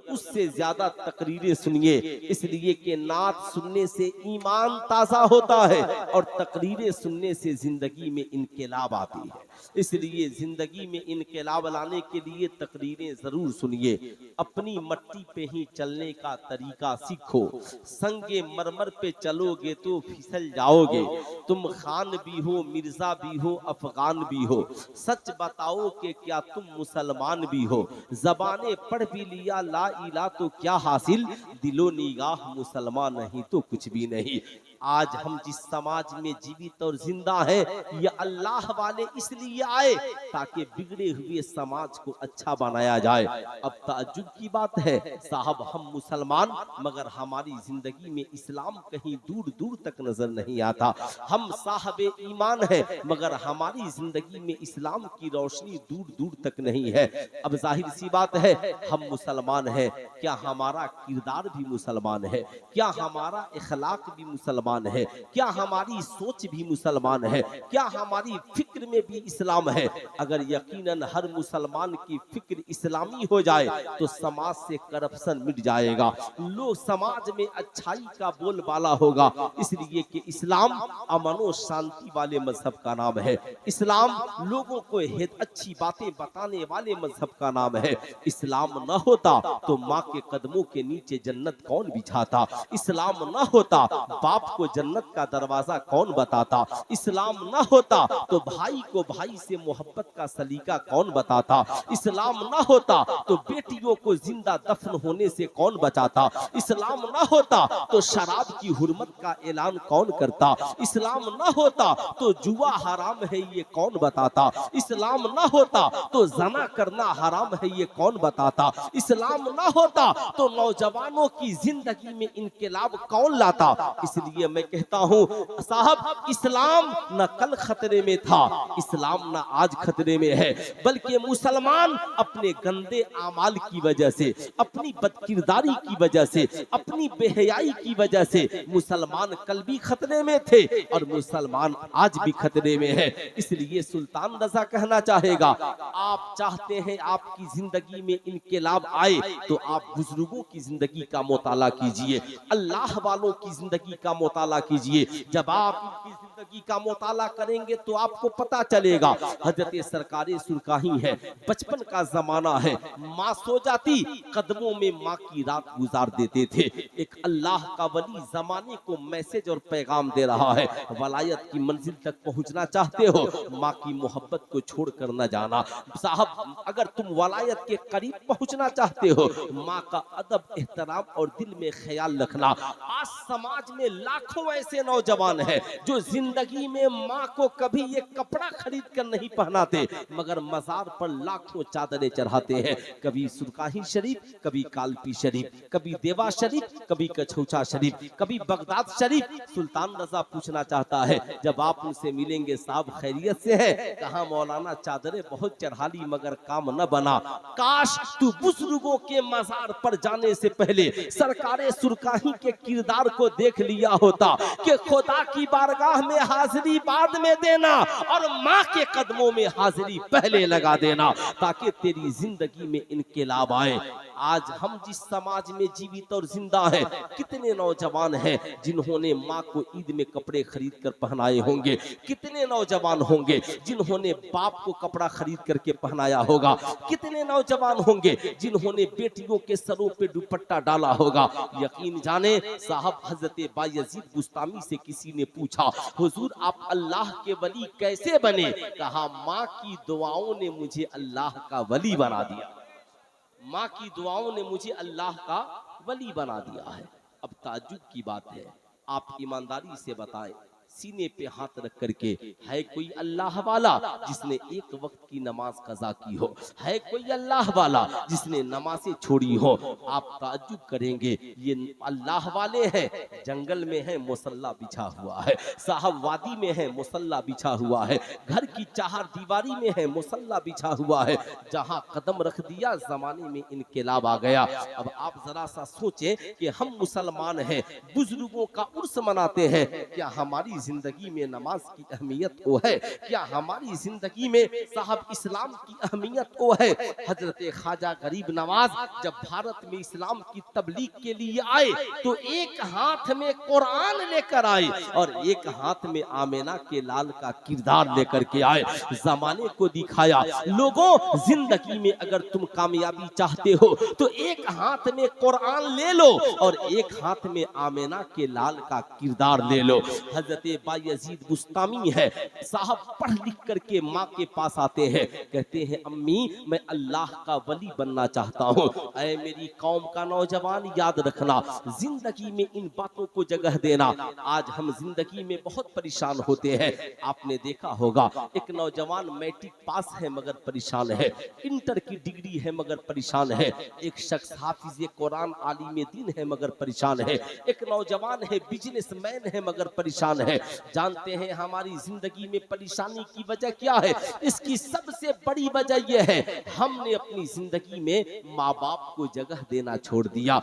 उससे ज्यादा तकरीरें सुनिए, इसलिए कि नात सुनने से ईमान ताजा होता है और तकरीरें सुनने से जिंदगी में इनकलाब आती है। इसलिए जिंदगी में इनकलाब लाने के लिए तकरीरें जरूर सुनिए। अपनी मट्टी पे ही चलने का तरीका सीखो। संगे मरमर पे चलोगे तो फिसल जाओगे। तुम खान भी हो, मिर्जा भी हो, अफगान भी हो, सच बताओ कि क्या तुम मुसलमान भी हो। जबाने पढ़ भी लिया ला इला तो क्या हासिल, दिलो निगाह मुसलमान नहीं तो कुछ भी नहीं। आज हम जिस समाज में जीवित और जिंदा हैं, ये अल्लाह वाले इसलिए आए ताकि बिगड़े हुए समाज को अच्छा बनाया जाए। अब ताज्जुब की बात है साहब, हम मुसलमान मगर हमारी जिंदगी में इस्लाम कहीं दूर दूर तक नजर नहीं आता। हम साहबे ईमान है मगर हमारी जिंदगी में इस्लाम की रोशनी दूर दूर तक नहीं है। अब जाहिर सी बात है हम मुसलमान हैं, क्या हमारा किरदार भी मुसलमान है? क्या हमारा इखलाक भी मुसलमान है? क्या हमारी सोच भी मुसलमान है? क्या हमारी फिक्र में भी इस्लाम है? अगर यकीनन हर मुसलमान की फिक्र इस्लामी हो जाए तो समाज से करप्शन मिट जाएगा, लोग समाज में अच्छाई का बोलबाला होगा। इसलिए कि इस्लाम अमन और शांति वाले मजहब का नाम है। इस्लाम लोगों को अच्छी बातें बताने वाले मजहब का नाम है। इस्लाम न होता तो माँ के कदमों के नीचे जन्नत कौन बिछाता? इस्लाम न होता बाप को जन्नत का दरवाजा कौन बताता? इस्लाम न होता तो भाई को भाई से मोहब्बत का सलीका कौन बताता? इस्लाम न होता तो बेटियों को जिंदा दफन होने से कौन बचाता? इस्लाम न होता तो शराब की हुर्मत का ऐलान कौन करता? इस्लाम न होता तो जुआ हराम है ये कौन बताता? इस्लाम न होता तो जना करना हराम है ये कौन बताता? इस्लाम न होता तो नौजवानों की जिंदगी में इनकलाब कौन लाता? इसलिए मैं कहता हूँ साहब, इस्लाम न कल खतरे में था, इस्लाम न आज खतरे में है, बल्कि मुसलमान अपने गंदे आमाल की वजह से, अपनी बदकिरदारी की वजह से, अपनी बेहयाई की वजह से मुसलमान कल भी खतरे में थे और मुसलमान आज भी खतरे में है। इसलिए सुल्तान रजा कहना चाहेगा, आप चाहते हैं आपकी जिंदगी में इनकलाब आए तो आप बुजुर्गों की जिंदगी का मुताला कीजिए, अल्लाह वालों की जिंदगी का मुताला कीजिए। जब आप इनकी जिंदगी का मुताला करेंगे तो आपको पता चलेगा। हजरत सरकारे सुरकाही है, बचपन का जमाना है, माँ सो जाती, कदमों में माँ की रात गुजार देते थे। एक अल्लाह का वली जमाने को मैसेज और पैगाम दे रहा है, वलायत की मंजिल तक पहुंचना चाहते हो, माँ की मोहब्बत को छोड़कर न जाना। साहब, अगर तुम वलायत के करीब पहुंचना चाहते हो, माँ का अदब, एहतराम और दिल में ख्याल रखना। आज समाज में लाखों ऐसे नौजवान हैं जो जिंदगी में माँ को कभी ये कपड़ा खरीद कर नहीं पहनाते मगर मजार पर लाखों चादरें चढ़ाते हैं। कभी सुरकाही शरीफ, कभी कालपी शरीफ, कभी देवा शरीफ, कभी कछौचा शरीफ, कभी बगदाद शरीफ। सुल्तान रजा पूछना चाहता है, जब आप उनसे मिलेंगे, साहब खैरियत से है? कहा मौलाना चादरें बहुत चढ़ा ली मगर काम न बना। काश तू बुजुर्गों के मजार पर जाने से पहले सरकारे सुरकाही के किरदार को देख लिया होता कि खुदा की बारगाह में हाजिरी बाद में देना और माँ के कदमों में हाजिरी पहले लगा देना ताकि तेरी जिंदगी में इनकलाब आए। आज हम जिस समाज में जीवित और जिंदा हैं, कितने नौजवान हैं जिन्होंने माँ को ईद में कपड़े खरीद कर पहनाए होंगे? कितने नौजवान होंगे जिन्होंने बाप को कपड़ा खरीद करके पहनाया होगा? कितने नौजवान होंगे जिन्होंने बेटियों के सरों पे दुपट्टा डाला होगा? यकीन जाने साहब, हजरत बायजीद बुस्तामी से किसी ने पूछा, हुजूर आप अल्लाह के वली कैसे बने? कहा माँ की दुआओं ने मुझे अल्लाह का वली बना दिया। माँ की दुआओं ने मुझे अल्लाह का वली बना दिया है। अब ताज्जुब की बात है, आप ईमानदारी से बताएं, सीने पे हाथ रख करके, है कोई अल्लाह वाला जिसने एक वक्त की नमाज कज़ा की हो? है कोई अल्लाह वाला जिसने नमाजें छोड़ी हो? आप ताज्जुब करेंगे, ये अल्लाह वाले हैं, जंगल में है मुसल्ला बिछा हुआ है, साहब वादी में है मुसल्ला बिछा हुआ है, घर की चार दीवारी में है मुसल्ला बिछा हुआ है। जहां कदम रख दिया जमाने में इनकलाब आ गया। अब आप जरा सा सोचें कि हम मुसलमान हैं, बुजुर्गों का उर्स मनाते हैं, क्या हमारी जिंदगी में नमाज की अहमियत वो है, क्या हमारी जिंदगी में साहब इस्लाम की अहमियत वो है। हजरत ख्वाजा गरीब नवाज जब भारत में इस्लाम की तबलीग के लिए आए तो एक हाथ में कुरान लेकर आए और एक हाथ में आमेना के लाल का किरदार लेकर के आए। जमाने को दिखाया, लोगों जिंदगी में अगर तुम कामयाबी चाहते हो तो एक हाथ में कुरान ले लो और एक हाथ में आमेना के लाल का किरदार ले लो। हजरत बायजीद बुस्तामी है साहब, पढ़ लिख करके माँ के पास आते हैं, कहते हैं अम्मी मैं अल्लाह का वली बनना चाहता हूँ। ऐ मेरी कौम का नौजवान याद रखना, जिंदगी में इन बातों को जगह देना। आज हम जिंदगी में बहुत परेशान होते हैं। आपने देखा होगा एक नौजवान मैट्रिक पास है मगर परेशान है, इंटर की डिग्री है मगर परेशान है, एक शख्स हाफिज कुरान आलिम दीन है मगर परेशान है, एक नौजवान है बिजनेसमैन है मगर परेशान है। जानते हैं हमारी जिंदगी में परेशानी की वजह क्या है? इसकी सबसे बड़ी वजह यह है हमने अपनी जिंदगी में माँ बाप को जगह देना छोड़ दिया।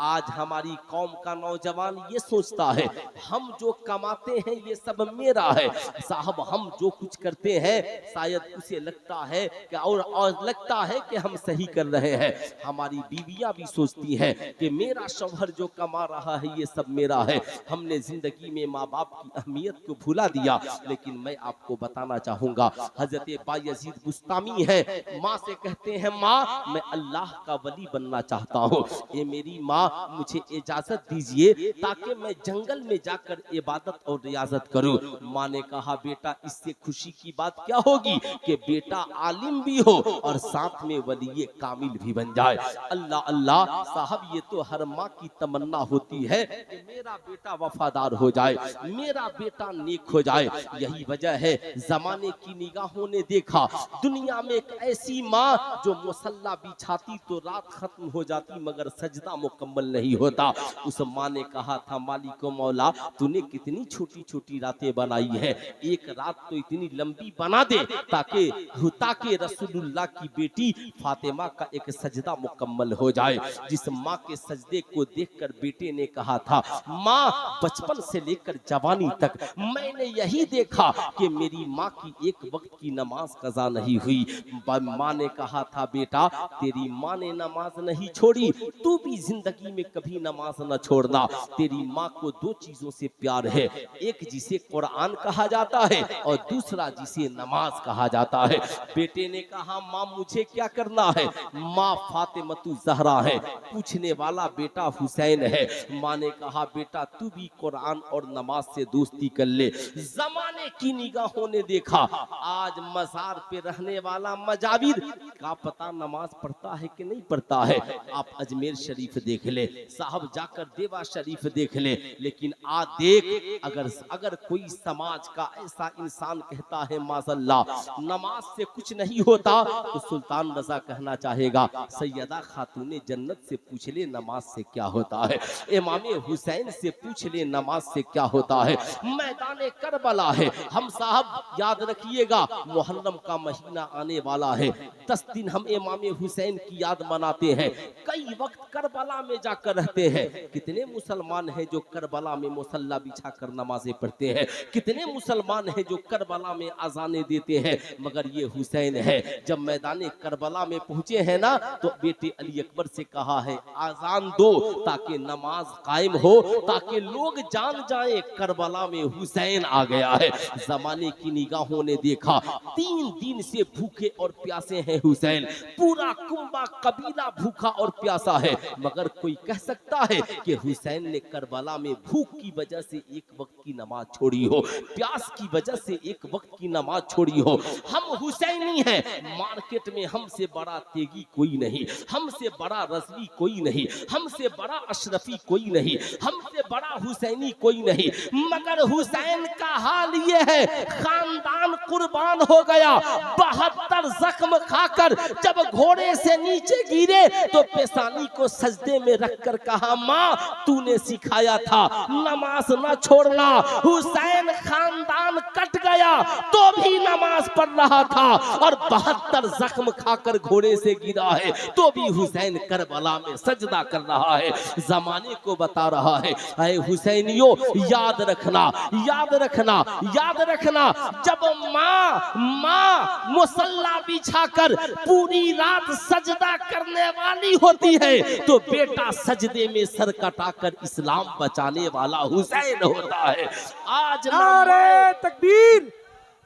आज हमारी कौम का नौजवान ये सोचता है हम जो कमाते हैं ये सब मेरा है। साहब हम जो कुछ करते हैं शायद उसे लगता है कि और लगता है कि हम सही कर रहे हैं। हमारी बीवियां भी सोचती हैं कि मेरा शौहर जो कमा रहा है ये सब मेरा है। हमने जिंदगी में माँ बाप की अहमियत को भुला दिया। लेकिन मैं आपको बताना चाहूंगा, हजरत बायजीद बुस्तामी है, माँ से कहते हैं माँ मैं अल्लाह का वली बनना चाहता हूँ, ये मेरी माँ मुझे इजाजत दीजिए ताकि मैं जंगल में जाकर इबादत और रियाजत करूँ। माँ ने कहा बेटा इससे खुशी की बात क्या होगी कि बेटा आलिम भी हो और साथ में वली कामिल भी बन जाए। अल्लाह अल्लाह साहब, ये तो हर माँ की तमन्ना होती है कि मेरा बेटा वफादार हो जाए, मेरा बेटा नेक हो जाए। यही वजह है जमाने की निगाहों ने देखा दुनिया में एक ऐसी माँ जो मुसल्ला बिछाती तो रात खत्म हो जाती मगर सजदा मुकम्मल नहीं होता। उस माँ ने कहा था मालिक मौला तूने कितनी छोटी छोटी रातें बनाई है, एक रात तो इतनी लंबी बना दे ताकि रसूलुल्लाह की बेटी फातिमा का एक सजदा मुकम्मल हो जाए। जिस माँ के सजदे को देखकर बेटे ने कहा था माँ बचपन से लेकर जवानी तक मैंने यही देखा कि मेरी माँ की एक वक्त की नमाज कज़ा नहीं हुई। माँ ने कहा था बेटा तेरी माँ ने नमाज नहीं छोड़ी, तू भी जिंदगी में कभी नमाज न छोड़ना। तेरी माँ को दो चीजों से प्यार है, एक जिसे कुरान कहा जाता है और दूसरा जिसे नमाज कहा जाता है। बेटे ने कहा माँ मुझे क्या करना है? माँ फातिमतु ज़हरा है, पूछने वाला बेटा हुसैन है। माँ ने कहा बेटा तू भी कुरान और नमाज से दोस्ती कर ले। जमाने की निगाहों ने देखा आज मजार पे रहने वाला मजाविर का पता नमाज पढ़ता है कि नहीं पढ़ता है। आप अजमेर शरीफ देख ले साहब, जाकर देवा शरीफ देख ले। लेकिन आज देख अगर कोई समाज का ऐसा इंसान कहता है माज़अल्लाह नमाज से कुछ नहीं होता तो सुल्तान रजा कहना चाहेगा सैयदा खातूने जन्नत से पूछ ले नमाज से क्या होता है, इमाम हुसैन से पूछ ले नमाज से क्या होता है। मैदान करबला है, हम साहब याद रखिएगा मुहर्रम का महीना आने वाला है, 10 दिन हम इमाम हुसैन की याद मनाते हैं। कई वक्त करबला में जाकर रहते हैं। कितने मुसलमान हैं जो करबला में मुसल्ला बिछा कर नमाजें पढ़ते हैं, कितने मुसलमान हैं जो करबला में अजाने देते हैं। मगर ये हुसैन है जब मैदान करबला में पहुंचे हैं ना तो बेटे अली अकबर से कहा है आजान दो ताकि नमाज कायम हो, ताकि लोग जान जाए करबला में हुसैन आ गया है। जमाने की निगाहों ने देखा 3 दिन से भूखे और प्यासे हैं हुसैन, पूरा कुंबा कबीला भूखा और प्यासा है। मगर कोई कह सकता है कि हुसैन ने करबला में भूख की वजह से एक वक्त की नमाज छोड़ी हो, प्यास की वजह से एक वक्त की नमाज छोड़ी हो। हम हुसैनी हैं, मार्केट में हमसे बड़ा तेगी कोई नहीं, हमसे बड़ा रज़वी कोई नहीं, हमसे बड़ा अशरफी कोई नहीं, हमसे बड़ा हुसैनी कोई नहीं। मगर हुसैन का हाल ये है खानदान कुर्बान हो गया। 72 जख्म खाकर जब घोड़े से नीचे गिरे तो पेशानी को सजदे में रखकर कहा माँ तूने सिखाया था नमाज न छोड़ना। हुसैन खानदान कट गया तो भी नमाज पढ़ रहा था और 72 जख्म खाकर घोड़े से गिरा है तो भी हुसैन करबला में सजदा कर रहा है। जमाने को बता रहा है ऐ हुसैनियों याद रखना याद रखना, याद रखना, जब माँ मुसल्ला बिछाकर पूरी रात सजदा करने वाली होती है तो बेटा सजदे में सर कटाकर इस्लाम बचाने वाला हुसैन होता है। आज नारे तकबीर,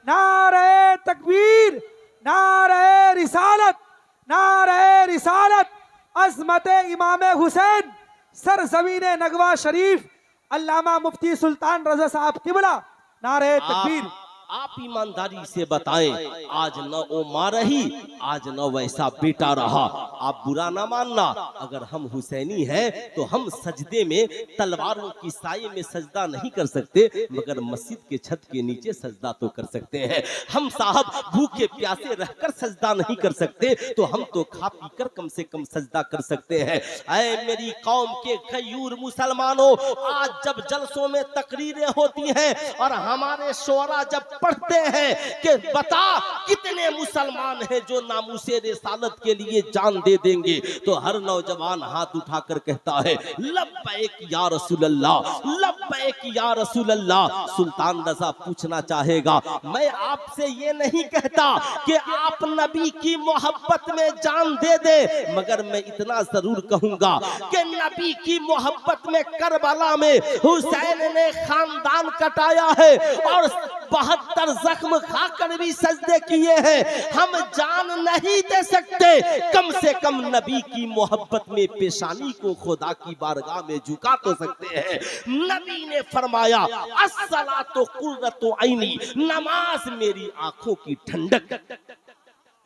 नारे तकबीर, नारे रिसालत, नारे रिसालत, अज़मत इमाम हुसैन सरज़मीन नगवा शरीफ अल्लामा मुफ्ती सुल्तान रज़ा साहब किबला। नारे तकबीर। आप ईमानदारी से बताएं, आज न वो माँ रही, आज न वैसा बेटा रहा। आप बुरा ना मानना, अगर हम हुसैनी हैं तो हम सजदे में तलवारों की साये में सजदा नहीं कर सकते, मगर मस्जिद के छत के नीचे सजदा तो कर सकते हैं। हम साहब भूखे प्यासे रहकर सजदा नहीं कर सकते तो हम तो खा पी कर कम से कम सजदा कर सकते हैं। ऐ मेरी कौम के गयूर मुसलमानों, आज जब जलसों में तकरीरें होती हैं और हमारे शोरा जब पढ़ते हैं कि बता कितने मुसलमान हैं जो नामूसे रिसालत के लिए जान दे देंगे, तो हर नौजवान हाथ उठाकर कहता है लब्बैक या रसूल अल्लाह, लब्बैक या रसूल अल्लाह। सुल्तान रज़ा पूछना चाहेगा, मैं आपसे ये नहीं कहता कि आप नबी की मोहब्बत में जान दे दे, मगर मैं इतना जरूर कहूंगा कि नबी की मोहब्बत में करबला में हुसैन ने खानदान कटाया है और 72 जख्म खाकर भी सजदे किए हैं। हम जान नहीं दे सकते, कम से कम नबी की मोहब्बत में पेशानी को खुदा की बारगाह में झुका तो सकते हैं। नबी ने फरमाया अस्सलातु कुर्रतु ऐनी, नमाज मेरी आंखों की ठंडक,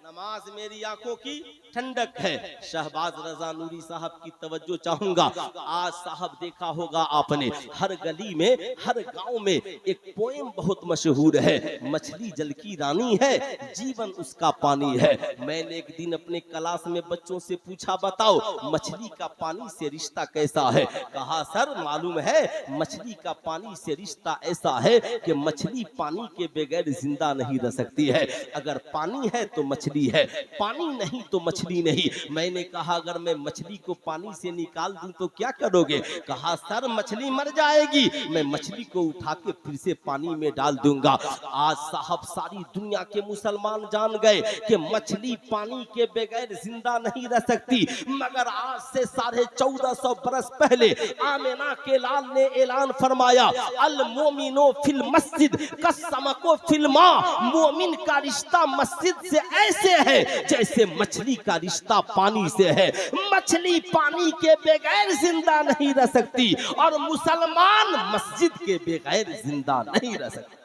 नमाज मेरी आंखों की ठंडक है। शहबाज रजा नूरी साहब की तवज्जो चाहूंगा। आज साहब देखा होगा आपने, हर गली में हर गांव में एक पोएम बहुत मशहूर है, मछली जल की रानी है, जीवन उसका पानी है। मैंने एक दिन अपने क्लास में बच्चों से पूछा, बताओ मछली का पानी से रिश्ता कैसा है? कहा सर मालूम है, मछली का पानी से रिश्ता ऐसा है कि मछली पानी के बगैर जिंदा नहीं रह सकती है। अगर पानी है तो मछली है, पानी नहीं तो मछली नहीं। मैंने कहा अगर मैं मछली को पानी से निकाल दूं तो क्या करोगे? कहा सर मछली मर जाएगी, मैं मछली को उठा के फिर से पानी में डाल दूंगा। आज साहब सारी दुनिया के मुसलमान जान गए कि मछली पानी के बगैर जिंदा नहीं रह सकती, मगर आज से 1450 बरस पहले आमिना के लाल ने ऐलान फरमाया अल मोमिनो फिल मस्जिद कसमको फिल मा, मोमिन का रिश्ता मस्जिद से ऐसे है जैसे मछली का रिश्ता पानी से है। मछली पानी के बगैर जिंदा नहीं रह सकती और मुसलमान मस्जिद के बगैर जिंदा नहीं रह सकता,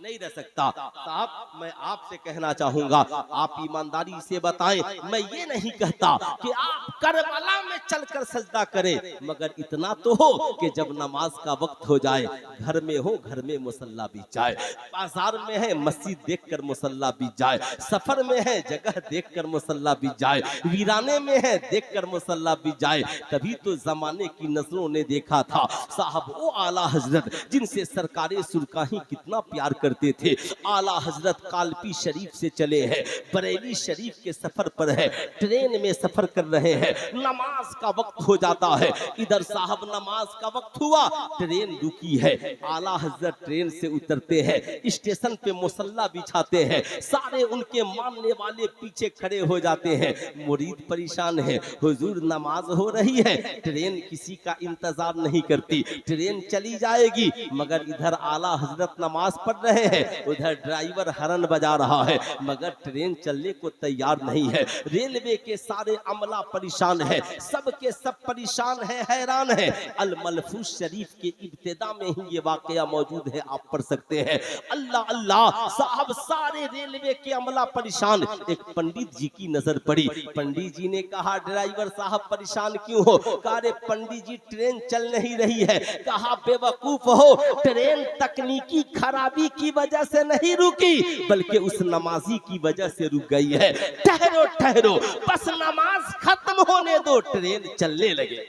नहीं रह सकता। साहब मैं आपसे कहना चाहूंगा, आप ईमानदारी से बताएं, मैं ये नहीं कहता कि आप करबला में चलकर सजदा करें, मगर इतना तो हो कि जब नमाज का वक्त हो जाए, घर में हो घर में मुसल्ला बीत जाए, बाजार में है मस्जिद देखकर मुसल्ला बीत जाए, सफर में है जगह देखकर मुसल्ला बीत जाए, वीराने में है देखकर मुसल्ला बीत जाए। तभी तो जमाने की नजरों ने देखा था साहब वो आला हजरत जिनसे सरकारे सुरकाही कितना प्यार करते थे। आला हजरत कालपी शरीफ से चले हैं, बरेली शरीफ के सफर पर है, ट्रेन में सफर कर रहे हैं, नमाज का वक्त हो जाता है, इधर साहब नमाज का वक्त हुआ, ट्रेन रुकी है, आला हजरत ट्रेन से उतरते हैं, स्टेशन पे मुसल्ला बिछाते हैं, सारे उनके मानने वाले पीछे खड़े हो जाते हैं, मुरीद परेशान है, हुजूर नमाज हो रही है, ट्रेन किसी का इंतजार नहीं करती, ट्रेन चली जाएगी, मगर इधर आला हजरत नमाज पढ़ रहे हैं, उधर ड्राइवर हरन बजा रहा है, मगर ट्रेन चलने को तैयार नहीं है। रेलवे के सारे अमला परेशान है, सब के सब परेशान है, हैरान है। अल मलफूस शरीफ के इब्तिदा में ही ये वाकया मौजूद है, आप पढ़ सकते हैं। अल्लाह अल्लाह साहब सारे रेलवे के अमला परेशान। एक पंडित जी की नजर पड़ी, पंडित जी ने कहा ड्राइवर साहब परेशान क्यों हो? कहा रे पंडित जी ट्रेन चल नहीं रही है। कहा बेवकूफ हो, ट्रेन तकनीकी खराबी की वजह से नहीं रुकी, बल्कि उस नमाजी की वजह से रुक गई है। ठहरो ठहरो, बस नमाज खत्म होने दो, ट्रेन चलने लगे,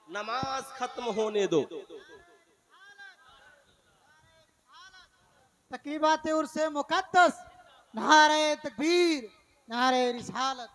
नमाज खत्म होने दो। तकीबात उर्से मुकद्दस, नारे तकबीर, नारे रिसालत।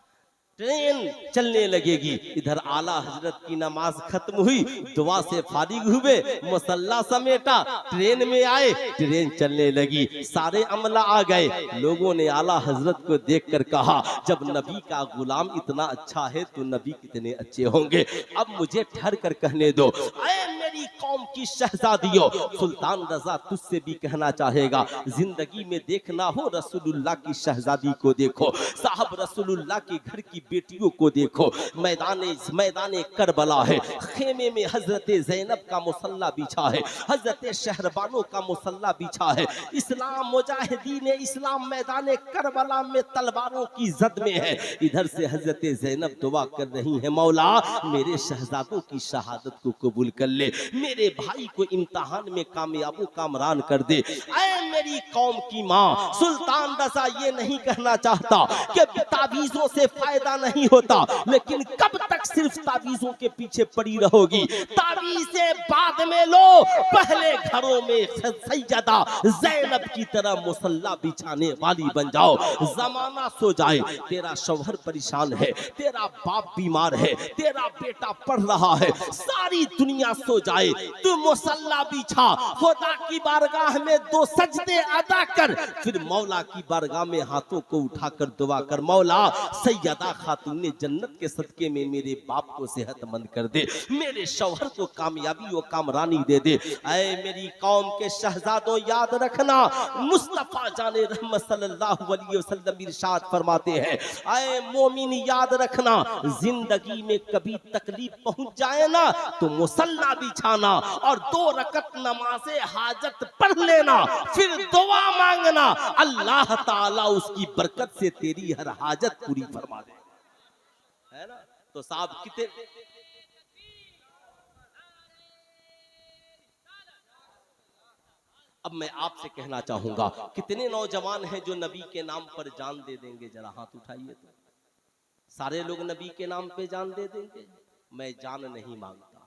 ट्रेन चलने लगेगी। इधर आला हजरत की नमाज खत्म हुई, दुआ से फारिग हुए, मुसल्ला समेटा, ट्रेन में आए, ट्रेन चलने लगी, सारे अमला आ गए। लोगों ने आला हजरत को देखकर कहा, जब नबी का गुलाम इतना अच्छा है तो नबी कितने अच्छे होंगे। अब मुझे ठहर कर कहने दो, ऐ मेरी कौम की शहजादियों, सुल्तान रजा तुझसे भी कहना चाहेगा, जिंदगी में देखना हो रसूलुल्लाह की शहजादी को देखो, साहब रसूलुल्लाह के घर की बेटियों को देखो। मैदाने करबला है, खेमे में हजरत ज़ैनब का मुसल्ला बिछा है, हजरत शहरबानों का मुसल्ला बिछा है। इस्लाम मुजाहिदीन इस्लाम मैदाने करबला में तलवारों की जद में है। इधर से हजरत ज़ैनब दुआ कर रही है, मौला मेरे शहजादों की शहादत को कबूल कर ले, मेरे भाई को इम्तिहान में कामयाबो कामरान कर दे। ऐ मेरी कौम की माँ, सुल्तान रजा ये नहीं कहना चाहता कि तावीज़ों से फायदा नहीं होता, लेकिन कब तक सिर्फ तावीज़ों के पीछे पड़ी रहोगी? तावीज़ें बाद में लो, पहले घरों में सैयदा ज़ैनब की तरह मुसल्ला बिछाने वाली बन जाओ। जमाना सो जाए, तेरा शौहर परेशान है, तेरा बाप बीमार है, तेरा बेटा पढ़ रहा है, सारी दुनिया सो जाए, तू मुसल्ला बिछा, खुदा की बारगाह में 2 सजदे अदा कर, फिर मौला की बारगाह में हाथों को उठाकर दुआ कर, मौला सैयदा खातून जन्नत के सदके में मेरे बाप को सेहतमंद कर दे, मेरे शौहर को कामयाबी और कामरानी दे दे। ऐ मेरी कौम के शहजादों, याद रखना, मुस्तफा जाने रहमत सल्लल्लाहु अलैहि वसल्लम इरशाद फरमाते हैं, ऐ मोमिन याद रखना, जिंदगी में कभी तकलीफ पहुंच जाए ना तो मुसल्ला बिछाना और 2 रकत नमाज़े हाजत पढ़ लेना, फिर दुआ मांगना, अल्लाह ताला उसकी बरकत से तेरी हर हाजत पूरी फरमा दे, है ना? तो साहब कितने अब मैं आपसे कहना चाहूंगा, कितने नौजवान हैं जो नबी के नाम पर जान दे देंगे? जरा हाथ उठाइए तो। सारे लोग नबी के नाम पे जान दे देंगे? मैं जान नहीं मांगता।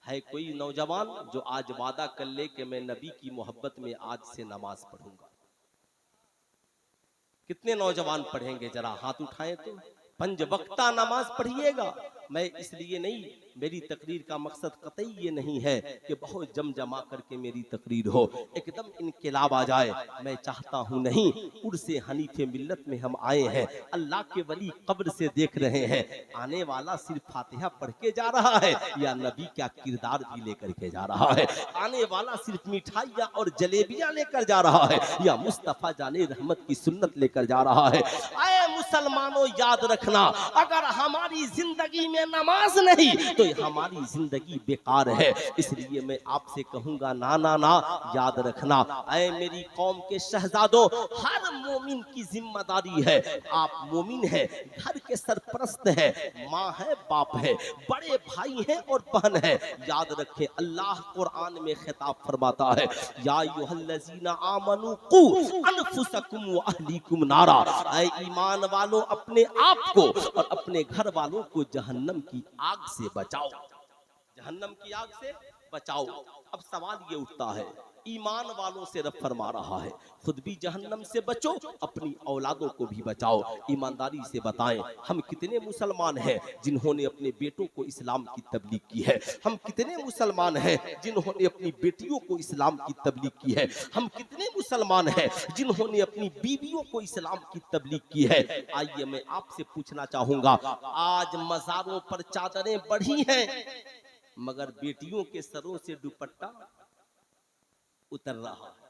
है कोई नौजवान जो आज वादा कर ले कि मैं नबी की मोहब्बत में आज से नमाज पढ़ूंगा? कितने नौजवान पढ़ेंगे? जरा हाथ उठाएं तो। 5 वक्ता नमाज पढ़िएगा। मैं इसलिए नहीं, मेरी तकरीर का मकसद कतई ये नहीं है कि बहुत जमा करके मेरी तकरीर हो, एकदम इनकलाब आ जाए, मैं चाहता हूँ नहीं। उर्से हनीफे मिल्लत में हम आए हैं, अल्लाह के वली कब्र से देख रहे हैं, आने वाला सिर्फ फातिहा पढ़ के जा रहा है या नबी का किरदार भी लेकर के जा रहा है? आने वाला सिर्फ मिठाइयाँ और जलेबियाँ लेकर जा रहा है या मुस्तफ़ा जाने रहमत की सुन्नत लेकर जा रहा है? आए मुसलमानों, याद रखना, अगर हमारी जिंदगी में नमाज नहीं तो हमारी जिंदगी बेकार है। इसलिए मैं आपसे कहूंगा, ना ना ना, याद रखना, ऐ मेरी कौम के शहजादों, हर मोमिन की जिम्मेदारी है। आप मोमिन हैं, घर के सरपरस्त हैं, माँ है, बाप है, बड़े भाई हैं और बहन है। याद रखें, अल्लाह कुरान में खिताब फरमाता है, या अय्युहल्लज़ीना आमनू कू अनफुसकुम व अहलीकुम नारा, ऐ ईमान वालों, अपने आप को और अपने घर वालों को जहन्नम की आग से बचाओ, जहन्नम की आग से बचाओ। अब सवाल ये उठता है, ईमान वालों से रब फरमा रहा है, खुद भी जहन्नम से बचो, अपनी औलादों को भी बचाओ। ईमानदारी से बताएं, हम कितने मुसलमान हैं जिन्होंने अपने बेटों को इस्लाम की तबलीग की है? हम कितने मुसलमान हैं जिन्होंने अपनी बेटियों को इस्लाम की तबलीग की है? हम कितने मुसलमान हैं जिन्होंने अपनी बीवियों को इस्लाम की तबलीग की है? आइए मैं आपसे पूछना चाहूंगा, आज मज़ारों पर चादरें बढ़ी हैं मगर बेटियों के सरों से दुपट्टा उतर रहा है।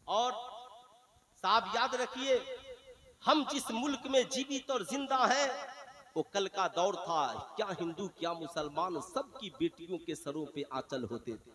और साहब याद रखिए, हम जिस मुल्क में जीवित और जिंदा हैं वो कल का दौर था, क्या हिंदू क्या मुसलमान, सबकी बेटियों के सरों पे आंचल होते थे।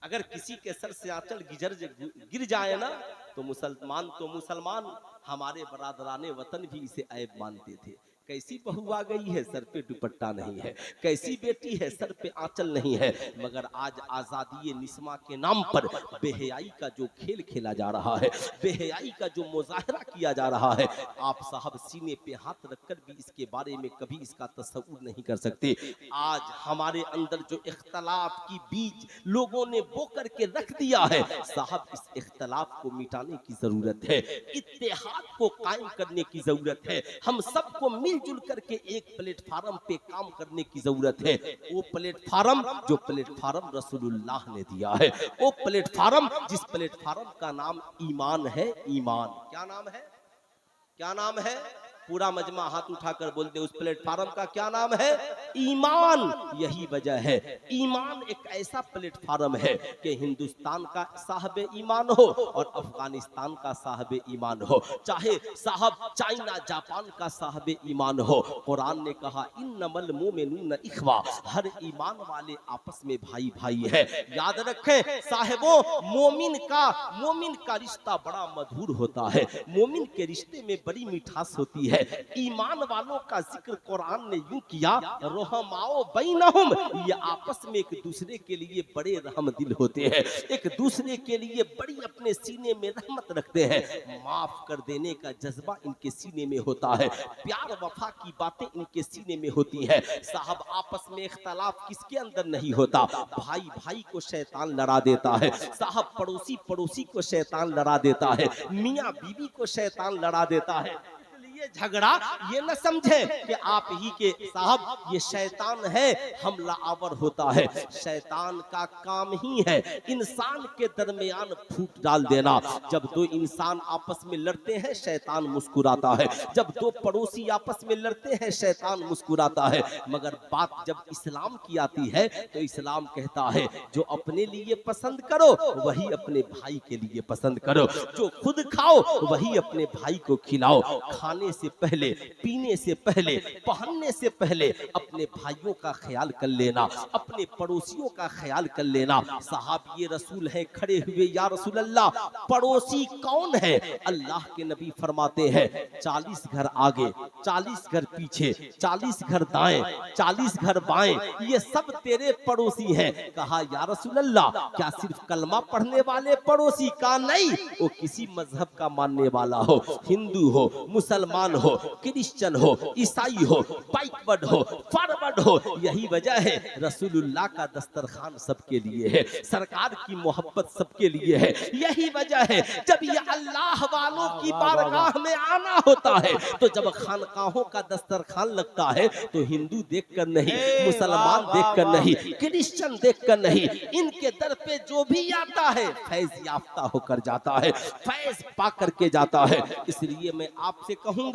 अगर किसी के सर से आंचल गिर जाए ना तो मुसलमान, हमारे बरादराने वतन भी इसे ऐब मानते थे। कैसी बहू आ गई है, सर पे दुपट्टा नहीं है, कैसी बेटी है, सर पे आंचल नहीं है। मगर आज आजादी निस्मा के नाम पर बेहयाई का जो खेल खेला जा रहा है, बेहयाई का जो मुजाहरा किया जा रहा है, आप साहब सीने पे हाथ रखकर भी इसके बारे में कभी इसका तस्वुर नहीं कर सकते। आज हमारे अंदर जो इख्तलाफ की बीज लोगों ने बो करके रख दिया है, साहब इस इख्तलाफ को मिटाने की जरूरत है, इत्तेहाद को कायम करने की जरूरत है। हम सबको मिलजुल करके एक प्लेटफार्म पे काम करने की जरूरत है। वो प्लेटफार्म जो प्लेटफार्म रसूलुल्लाह ने दिया है, वो प्लेटफार्म जिस प्लेटफार्म का नाम ईमान है। ईमान क्या नाम है? क्या नाम है? पूरा मजमा हाथ उठाकर बोलते, उस प्लेटफार्म का क्या नाम है? ईमान। यही वजह है, ईमान एक ऐसा प्लेटफार्म है कि हिंदुस्तान का साहब ईमान हो और अफगानिस्तान का साहब ईमान हो, चाहे साहब चाइना जापान का साहब ईमान हो। कुरान ने कहा इन्नमल मोमिनून इख्वा, हर ईमान वाले आपस में भाई भाई है। याद रखें साहिबों, मोमिन का रिश्ता बड़ा मधुर होता है, मोमिन के रिश्ते में बड़ी मिठास होती है। ईमान वालों का जिक्र कुरान ने यूं किया, रहमाओ बैनहुम, ये आपस में एक दूसरे के लिए बड़े रहम दिल होते हैं, एक दूसरे के लिए बड़ी अपने सीने में रहमत रखते हैं, माफ कर देने का जज्बा इनके सीने में होता है, प्यार वफा की बातें इनके सीने में होती है। साहब आपस में इख्तलाफ किसके अंदर नहीं होता? भाई भाई को शैतान लड़ा देता है, साहब पड़ोसी पड़ोसी को शैतान लड़ा देता है, मियाँ बीवी को शैतान लड़ा देता है। ये झगड़ा ये न समझे कि आप ही के साहब ये शैतान है, हमलावर होता है। शैतान का काम ही है इंसान के दरमियान फूट डाल देना। जब दो इंसान आपस में लड़ते हैं शैतान मुस्कुराता है, जब दो पड़ोसी आपस में लड़ते हैं शैतान मुस्कुराता है। मगर बात जब इस्लाम की आती है तो इस्लाम कहता है जो अपने लिए पसंद करो वही अपने भाई के लिए पसंद करो, जो खुद खाओ वही अपने भाई को खिलाओ। खाने से पहले, पीने से पहले, पहनने से पहले अपने भाइयों का ख्याल कर लेना, अपने पड़ोसियों का ख्याल कर लेना। साहब ये रसूल है खड़े हुए, या रसूल अल्लाह पड़ोसी कौन है? अल्लाह के नबी फरमाते हैं 40 घर आगे, 40 घर पीछे, 40 घर दाएं, 40 घर बाएं, ये सब तेरे पड़ोसी हैं। कहा या रसूल अल्लाह क्या सिर्फ कलमा पढ़ने वाले पड़ोसी? का नहीं, वो किसी मजहब का मानने वाला हो, हिंदू हो, मुसलमान हो, क्रिश्चियन हो, ईसाई हो, बैकवर्ड हो, फॉरवर्ड हो। यही वजह है रसूलुल्लाह का दस्तरखान सबके लिए है, सरकार की मोहब्बत सबके लिए है। यही वजह है जब ये अल्लाह वालों की बारगाह में आना होता है तो जब खानकाहों का दस्तरखान लगता है तो हिंदू देखकर नहीं, मुसलमान देखकर नहीं, क्रिश्चियन देखकर नहीं, इनके दर पे जो भी आता है फैज याफ्ता होकर जाता है, फैज पा करके जाता है। इसलिए मैं आपसे कहूंगा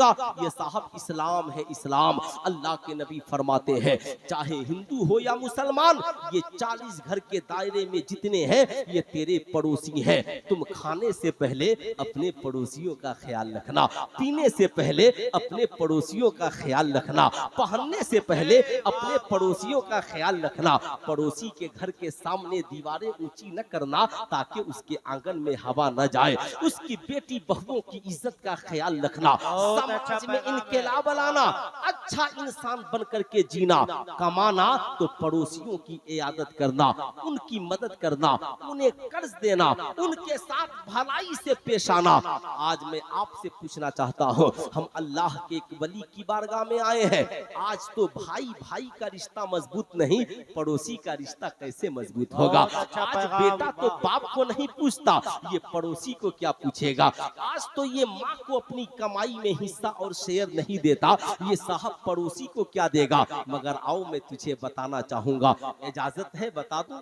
ये साहब इस्लाम है, इस्लाम। अल्लाह के नबी फरमाते हैं चाहे हिंदू हो या मुसलमान, ये 40 घर के दायरे में जितने हैं ये तेरे पड़ोसी हैं। तुम खाने से पहले अपने पड़ोसियों का ख्याल रखना, पीने से पहले अपने पड़ोसियों का ख्याल रखना, पहनने से पहले अपने पड़ोसियों का ख्याल रखना। पड़ोसी के घर के सामने दीवारें ऊंची न करना ताकि उसके आंगन में हवा न जाए। उसकी बेटी बहुओं की इज्जत का ख्याल रखना, समाज में इनकलाब लाना, अच्छा इंसान बन करके जीना, कमाना तो पड़ोसियों की इयादत करना, उनकी मदद करना, उन्हें कर्ज देना, उनके साथ भलाई से पेश आना। आज मैं आपसे पूछना चाहता हूँ, हम अल्लाह के एक वली की बारगाह में आए हैं, आज तो भाई भाई का रिश्ता मजबूत नहीं, पड़ोसी का रिश्ता कैसे मजबूत होगा? आज बेटा तो बाप को नहीं पूछता, ये पड़ोसी को क्या पूछेगा? आज तो ये माँ को अपनी कमाई में हिस्सा और शेयर नहीं देता, ये साहब पड़ोसी को क्या देगा? मगर आओ मैं तुझे बताना चाहूंगा, इजाजत है बता दूं?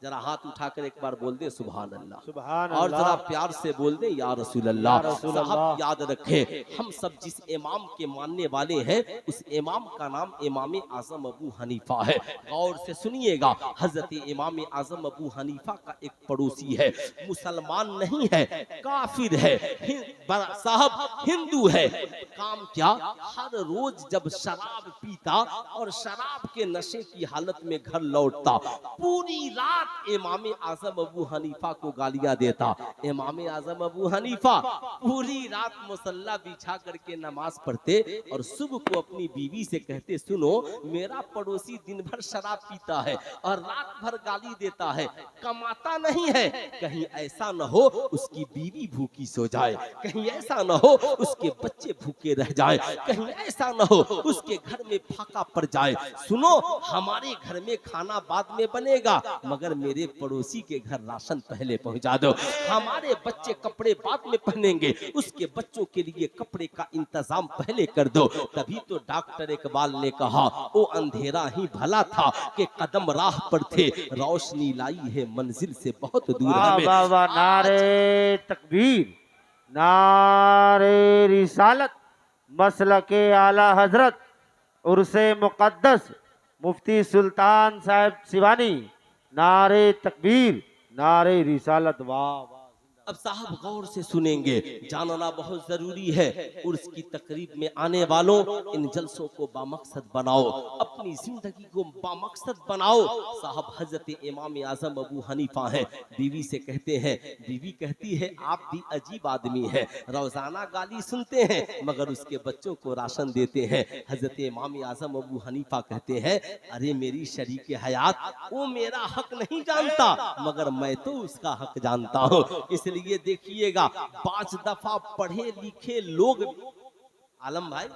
जरा हाथ उठाकर एक बार बोल दे सुभान अल्लाह, सुभान और जरा अल्लाह। प्यार से बोल दे या रसूल अल्लाह। या रसूल साहब अल्लाह। याद रखें हम सब जिस इमाम के मानने वाले हैं उस इमाम का नाम इमाम आजम अबू हनीफा है। गौर से सुनिएगा, हजरत इमाम आजम अबू हनीफा का एक पड़ोसी है, मुसलमान नहीं है, काफिर है, साहब हिंदू है। काम क्या? हर रोज जब शराब पीता और शराब के नशे की हालत में घर लौटता, पूरी रात इमाम आजम अबू हनीफा को गालियां देता। इमाम आजम अबू हनीफा पूरी रात मुसल्ला बिछा करके नमाज पढ़ते और सुबह को अपनी बीवी से कहते, सुनो मेरा पड़ोसी दिन भर शराब पीता है और रात भर गाली देता है, कमाता नहीं है, कहीं ऐसा न हो उसकी बीवी भूखी सो जाए, कहीं ऐसा न हो उसके बच्चे भूखे रह जाए, कहीं ऐसा न हो उसके घर में फाका पड़ जाए। सुनो हमारे घर में खाना बाद में बनेगा, मगर मेरे पड़ोसी के घर राशन पहले पहुंचा दो। हमारे बच्चे कपड़े बाद में पहनेंगे, उसके बच्चों के लिए कपड़े का इंतजाम पहले कर दो। तभी तो डॉक्टर इकबाल ने कहा, वो अंधेरा ही भला था कि कदम राह पर थे, रोशनी लाई है मंजिल से बहुत दूर हमें। नारे तकबीर, नारे रिसालत, मसलके आला हजरत उर्से मुकद्दस मुफ्ती सुल्तान साहब सिवानी, नारे तकबीर, नारे रिसालत। वाह वाह। अब साहब गौर से सुनेंगे, जानना बहुत जरूरी है। उर्स की तकरीब में आने वालों, इन जलसों को बामकसद बनाओ, अपनी जिंदगी को बामकसद बनाओ। साहब हजरत इमाम आजम अबू हनीफा हैं, बीवी से कहते हैं, बीवी कहती है आप भी अजीब आदमी है, रोजाना गाली सुनते हैं मगर उसके बच्चों को राशन देते हैं। हजरत इमाम आजम अबू हनीफा कहते हैं, अरे मेरी शरीक हयात, वो मेरा हक नहीं जानता मगर मैं तो उसका हक जानता हूँ। इसलिए ये देखिएगा 5 दफा पढ़े लिखे लोग, आलम भाई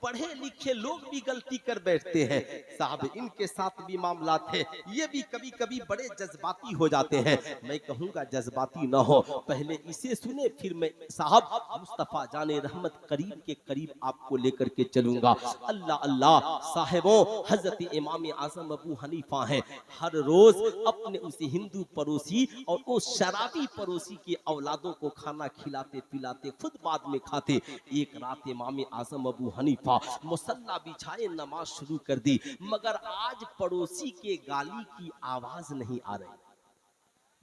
पढ़े लिखे लोग भी गलती कर बैठते हैं। साहब इनके साथ भी मामला थे, ये भी कभी कभी बड़े जज्बाती हो जाते हैं। मैं कहूँगा जज्बाती न हो, पहले इसे सुने फिर मैं साहब मुस्तफा जाने रहमत करीब के करीब आपको लेकर के चलूंगा। अल्लाह अल्लाह साहिबों, हजरत इमाम आजम अबू हनीफा हैं, हर रोज अपने उस हिंदू पड़ोसी और उस शराबी पड़ोसी के औलादों को खाना खिलाते पिलाते खुद बाद में खाते। एक रात इमाम आजम अबू हनीफा मुसल्ला बिछाए नमाज शुरू कर दी, मगर आज पड़ोसी के गाली की आवाज नहीं आ रही।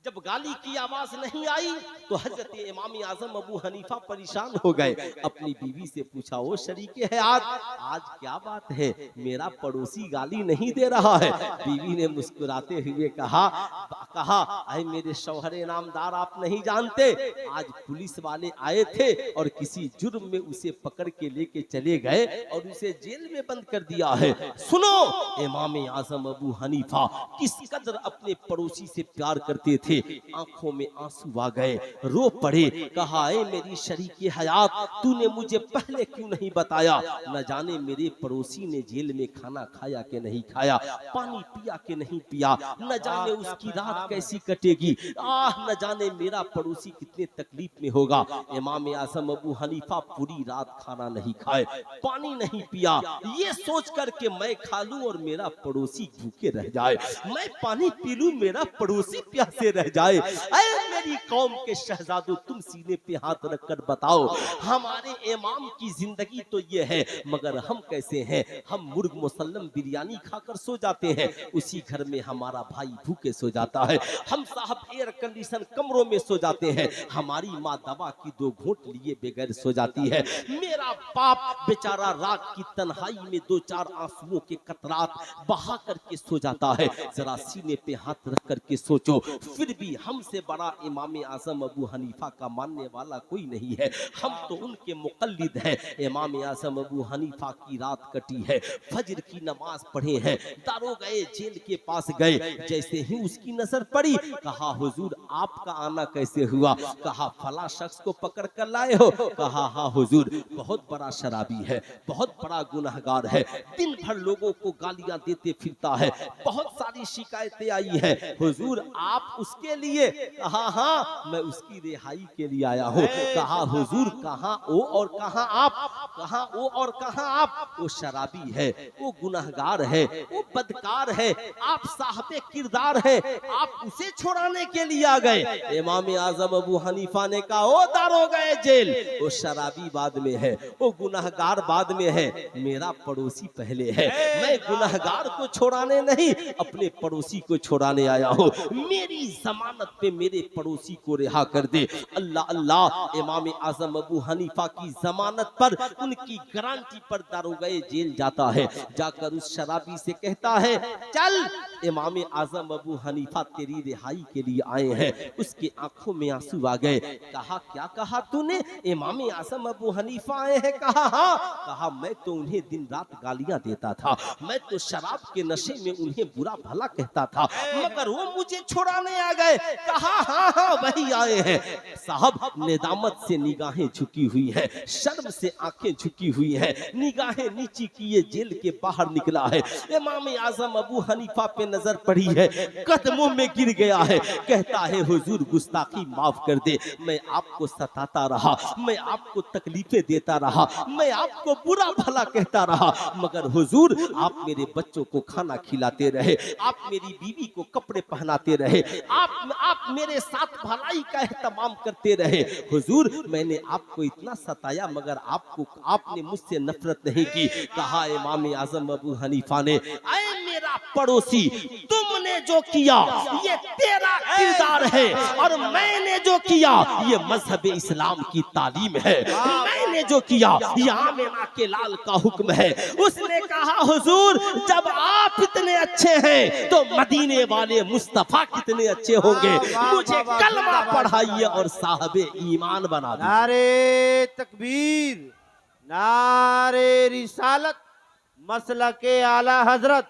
जब गाली की आवाज नहीं आई तो हजरत इमाम आजम अबू हनीफा परेशान हो गए। अपनी बीवी से पूछा, ओ शरीके है आज क्या बात है, मेरा पड़ोसी गाली नहीं दे रहा है। बीवी ने मुस्कुराते हुए कहा अरे मेरे शौहरे नामदार, आप नहीं जानते, आज पुलिस वाले आए थे और किसी जुर्म में उसे पकड़ के लेके चले गए और उसे जेल में बंद कर दिया है। सुनो, इमाम आजम अबू हनीफा किस कदर अपने पड़ोसी से प्यार करते थे, आंखों में आंसू आ गए, रो पड़े। कहा, ऐ मेरी शरीके हयात, तूने मुझे पहले क्यों नहीं बताया? न जाने मेरे पड़ोसी ने जेल में खाना खाया कि नहीं खाया, पानी पिया कि नहीं पिया, न जाने उसकी रात कैसी कटेगी, न जाने मेरा पड़ोसी कितने तकलीफ में होगा। इमाम आजम अबू हनीफा पूरी रात खाना नहीं खाए, पानी नहीं पिया, ये सोच कर के मैं खा लूं और मेरा पड़ोसी भूखे रह जाए, मैं पानी पी लूं मेरा पड़ोसी प्यासे रह जाए। ऐ मेरी कौम के शहजादों, तुम सीने पे हाथ रखकर बताओ, हमारे इमाम की जिंदगी तो ये है, मगर हम कैसे हैं? हम मुर्ग मुसल्लम बिरयानी खाकर सो जाते हैं, उसी घर में हमारा भाई भूखे सो जाता है। हम साहब एयर कंडीशन कमरों में सो जाते हैं, हमारी माँ दवा की 2 घूंट लिए बगैर सो जाती है। मेरा बाप बेचारा रात की तन्हाई में 2-4 आंसुओं के कतरात बहा करके सो जाता है। जरा सीने पे हाथ रख करके सोचो, फिर भी हमसे बड़ा इमाम आजम अबू हनीफा का मानने वाला कोई नहीं है। हम तो उनके मुकल्लिद हैं। इमाम आजम अबू हनीफा की रात कटी है, फजर की नमाज पढ़े हैं, दारोगा जेल के पास गए। जैसे ही उसकी नजर पड़ी, कहा, हुजूर आपका आना कैसे हुआ? कहा, फला शख्स को पकड़ कर लाए हो? कहा, हाँ हुजूर, बहुत बड़ा शराबी है, बहुत बड़ा गुनहगार है, दिन भर लोगों को गालियां देते फिरता है, बहुत सारी शिकायतें आई है। हुजूर आप उसके लिए? कहा, हाँ मैं उसकी रिहाई के लिए आया हूँ। कहा, हुजूर कहाँ वो और कहाँ आप? कहा, वो और कहाँ आप? वो शराबी है, वो गुनहगार है, वो बदकार है, आप साहबे किरदार है, आप उसे छुड़ाने के लिए आ गए। इमाम आजम अबू हनीफा ने कहा, ओ दारोगा जेल, वो शराबी बाद में है, वो गुनहगार बाद में है, मेरा पड़ोसी पहले है। मैं गुनहगार को छुड़ाने नहीं, अपने पड़ोसी को छुड़ाने आया हूँ। मेरी जमानत पे मेरे पड़ोसी को रिहा कर दे। अल्लाह अल्लाह, इमाम आजम अबू हनीफा की जमानत पर, उनकी गारंटी पर दारोगा जेल जाता है, जाकर उस शराबी से कहता है, चल। इमाम आजम अबू हनीफा तेरी रिहाई के लिए आए हैं। उसके आंखों में आंसू आ गए। कहा क्या कहा तूने? इमाम आजम अबू हनीफा आए हैं? कहा हाँ। कहा मैं तो उन्हें दिन रात गालियां देता था, मैं तो शराब के नशे में उन्हें बुरा भला कहता था, मगर वो मुझे छुड़ाने आ गए। कहा हाँ हाँ वही आए हैं। साहब नेदामत से निगाहें झुकी हुई है, शर्म से आंखें झुकी हुई है, निगाहें नीची किए जेल के बाहर निकला है। इमाम आजम अबू हनीफा पे नजर पड़ी है, कदमों में गिर गया है। कहता है हुजूर गुस्ताखी माफ कर दे, मैं आपको सताता रहा, मैं आपको तकलीफें देता रहा, मैं आपको बुरा भला कहता रहा, मगर हुजूर आप मेरे बच्चों को खाना खिलाते रहे, आप मेरी बीवी को कपड़े पहनाते रहे, आप मेरे साथ भलाई का एहतमाम करते रहे। हुजूर मैंने आपको इतना सताया मगर आपने मुझसे नफरत नहीं की। कहा इमाम आजम अबू हनीफा ने, ऐ मेरा पड़ोसी, तुमने जो किया ये तेरा किरदार है और मैंने जो किया ये मजहब इस्लाम की तालीम है, मैंने जो किया ये आमिना के लाल का हुक्म है। उसने कहा हुजूर जब आप इतने अच्छे हैं तो मदीने वाले मुस्तफा कितने अच्छे होंगे, मुझे कलमा पढ़ाइए और साहबे ईमान बना दीजिए। नारे तकबीर, नारे रिसालत, मसलके आला हजरत,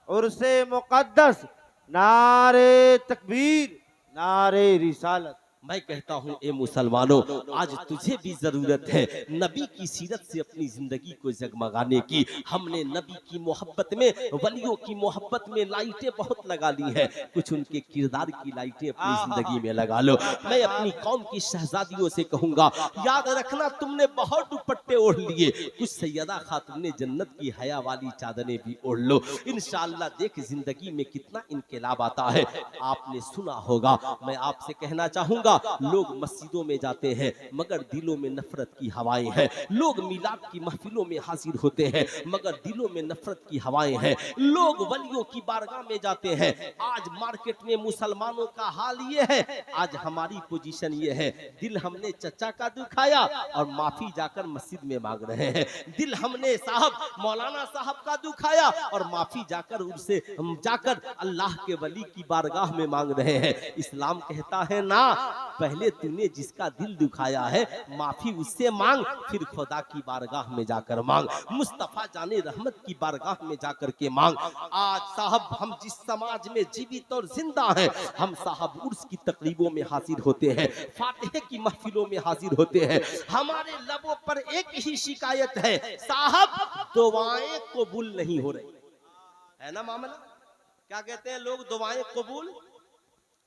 उर्से मुकद्दस, नारे तकबीर, नारे रिसालत। मैं कहता हूँ ए मुसलमानों, आज तुझे भी जरूरत है नबी की सीरत से अपनी जिंदगी को जगमगाने की। हमने नबी की मोहब्बत में, वलियों की मोहब्बत में लाइटें बहुत लगा ली है, कुछ उनके किरदार की लाइटें अपनी जिंदगी में लगा लो। मैं अपनी कौम की शहजादियों से कहूंगा, याद रखना तुमने बहुत दुपट्टे ओढ़ लिए, कुछ सैयदा खातून ने जन्नत की हया वाली चादरें भी ओढ़ लो। इंशाअल्लाह देख जिंदगी में कितना इनकलाब आता है। आपने सुना होगा, मैं आपसे कहना चाहूंगा, लोग मस्जिदों में जाते हैं मगर दिलों में नफरत की हवाएं हैं, लोग मिलाद की महफिलों में हाजिर होते हैं मगर दिलों में नफरत की हवाएं हैं, लोग वलियों की बारगाह में जाते हैं। आज मार्केट में मुसलमानों का हाल ये है, आज हमारी पोजीशन ये है, दिल हमने चचा का दुखाया और माफी जाकर मस्जिद में मांग रहे हैं, दिल हमने साहब मौलाना साहब का दुखाया और माफी जाकर उनसे जाकर अल्लाह के वली की बारगाह में मांग रहे हैं। इस्लाम कहता है ना, पहले तूने जिसका दिल दुखाया है माफी उससे मांग, फिर खुदा की बारगाह में जाकर मांग, मुस्तफा जाने रहमत की बारगाह में जाकर के मांग। आज साहब हम जिस समाज में जीवित और जिंदा हैं, हम साहब उर्स की तकरीबों में हाजिर होते हैं, फातिहे की महफिलों में हाजिर होते हैं, हमारे लबों पर एक ही शिकायत है, साहब दुआएं कबूल नहीं हो रही है ना। मामला क्या कहते हैं लोग, दुआएं कबूल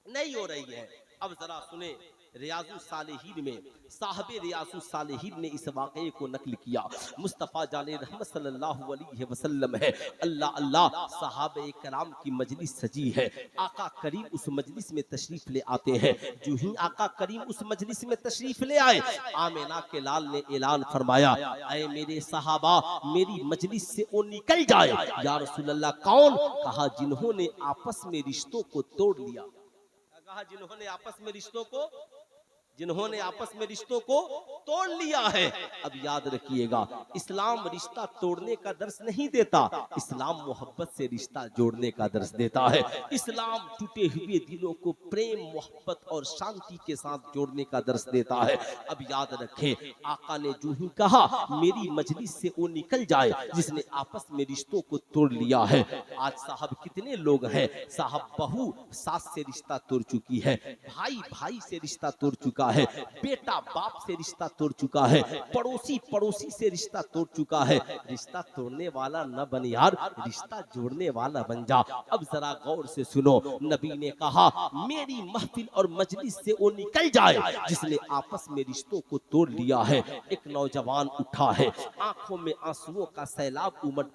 नहीं हो रही है। अब जरा सुने, रियाजुस सालिहीन में साहबे रियाजुस सालिहीन ने इस वाक़े को नकल किया। मुस्तफ़ा जाने रहमत सल्लल्लाहु अलैहि वसल्लम है, अल्लाह अल्लाह साहबे कराम की मजलिस सजी है। आका करीम उस मजलिस में तशरीफ ले आते हैं। जो ही आका करीम उस मजलिस में तशरीफ ले आए, आमिना के लाल ने ऐलान फरमाया, ऐ मेरे सहाबा मेरी मजलिस से वो निकल जाए। या रसूल अल्लाह कौन? कहा जिन्होंने आपस में रिश्तों को तोड़ लिया। कहा जिन्होंने आपस में रिश्तों को तोड़ लिया है। अब याद रखिएगा, इस्लाम रिश्ता तोड़ने का दर्स नहीं देता, इस्लाम मोहब्बत से रिश्ता जोड़ने का दर्स देता है। इस्लाम टूटे हुए दिलों को प्रेम, मोहब्बत और शांति के साथ जोड़ने का दर्स देता है। अब याद रखें, आका ने जो ही कहा मेरी मजलिस से वो निकल जाए जिसने आपस में रिश्तों को तोड़ लिया है। आज साहब कितने लोग हैं, साहब बहू सास से रिश्ता तोड़ चुकी है, भाई भाई से रिश्ता तोड़ चुका है, बेटा बाप से रिश्ता तोड़ चुका है, पड़ोसी पड़ोसी से रिश्ता तोड़ चुका है। रिश्ता तोड़ने वाला न बन यार, रिश्ता जोड़ने वाला बन जा। अब जरा गौर से सुनो, नबी ने कहा मेरी महफिल और मजलिस से वो निकल जाए जिसने आपस में रिश्तों को तोड़ लिया है। एक नौजवान उठा है, आंखों में आंसुओं का सैलाब उमड़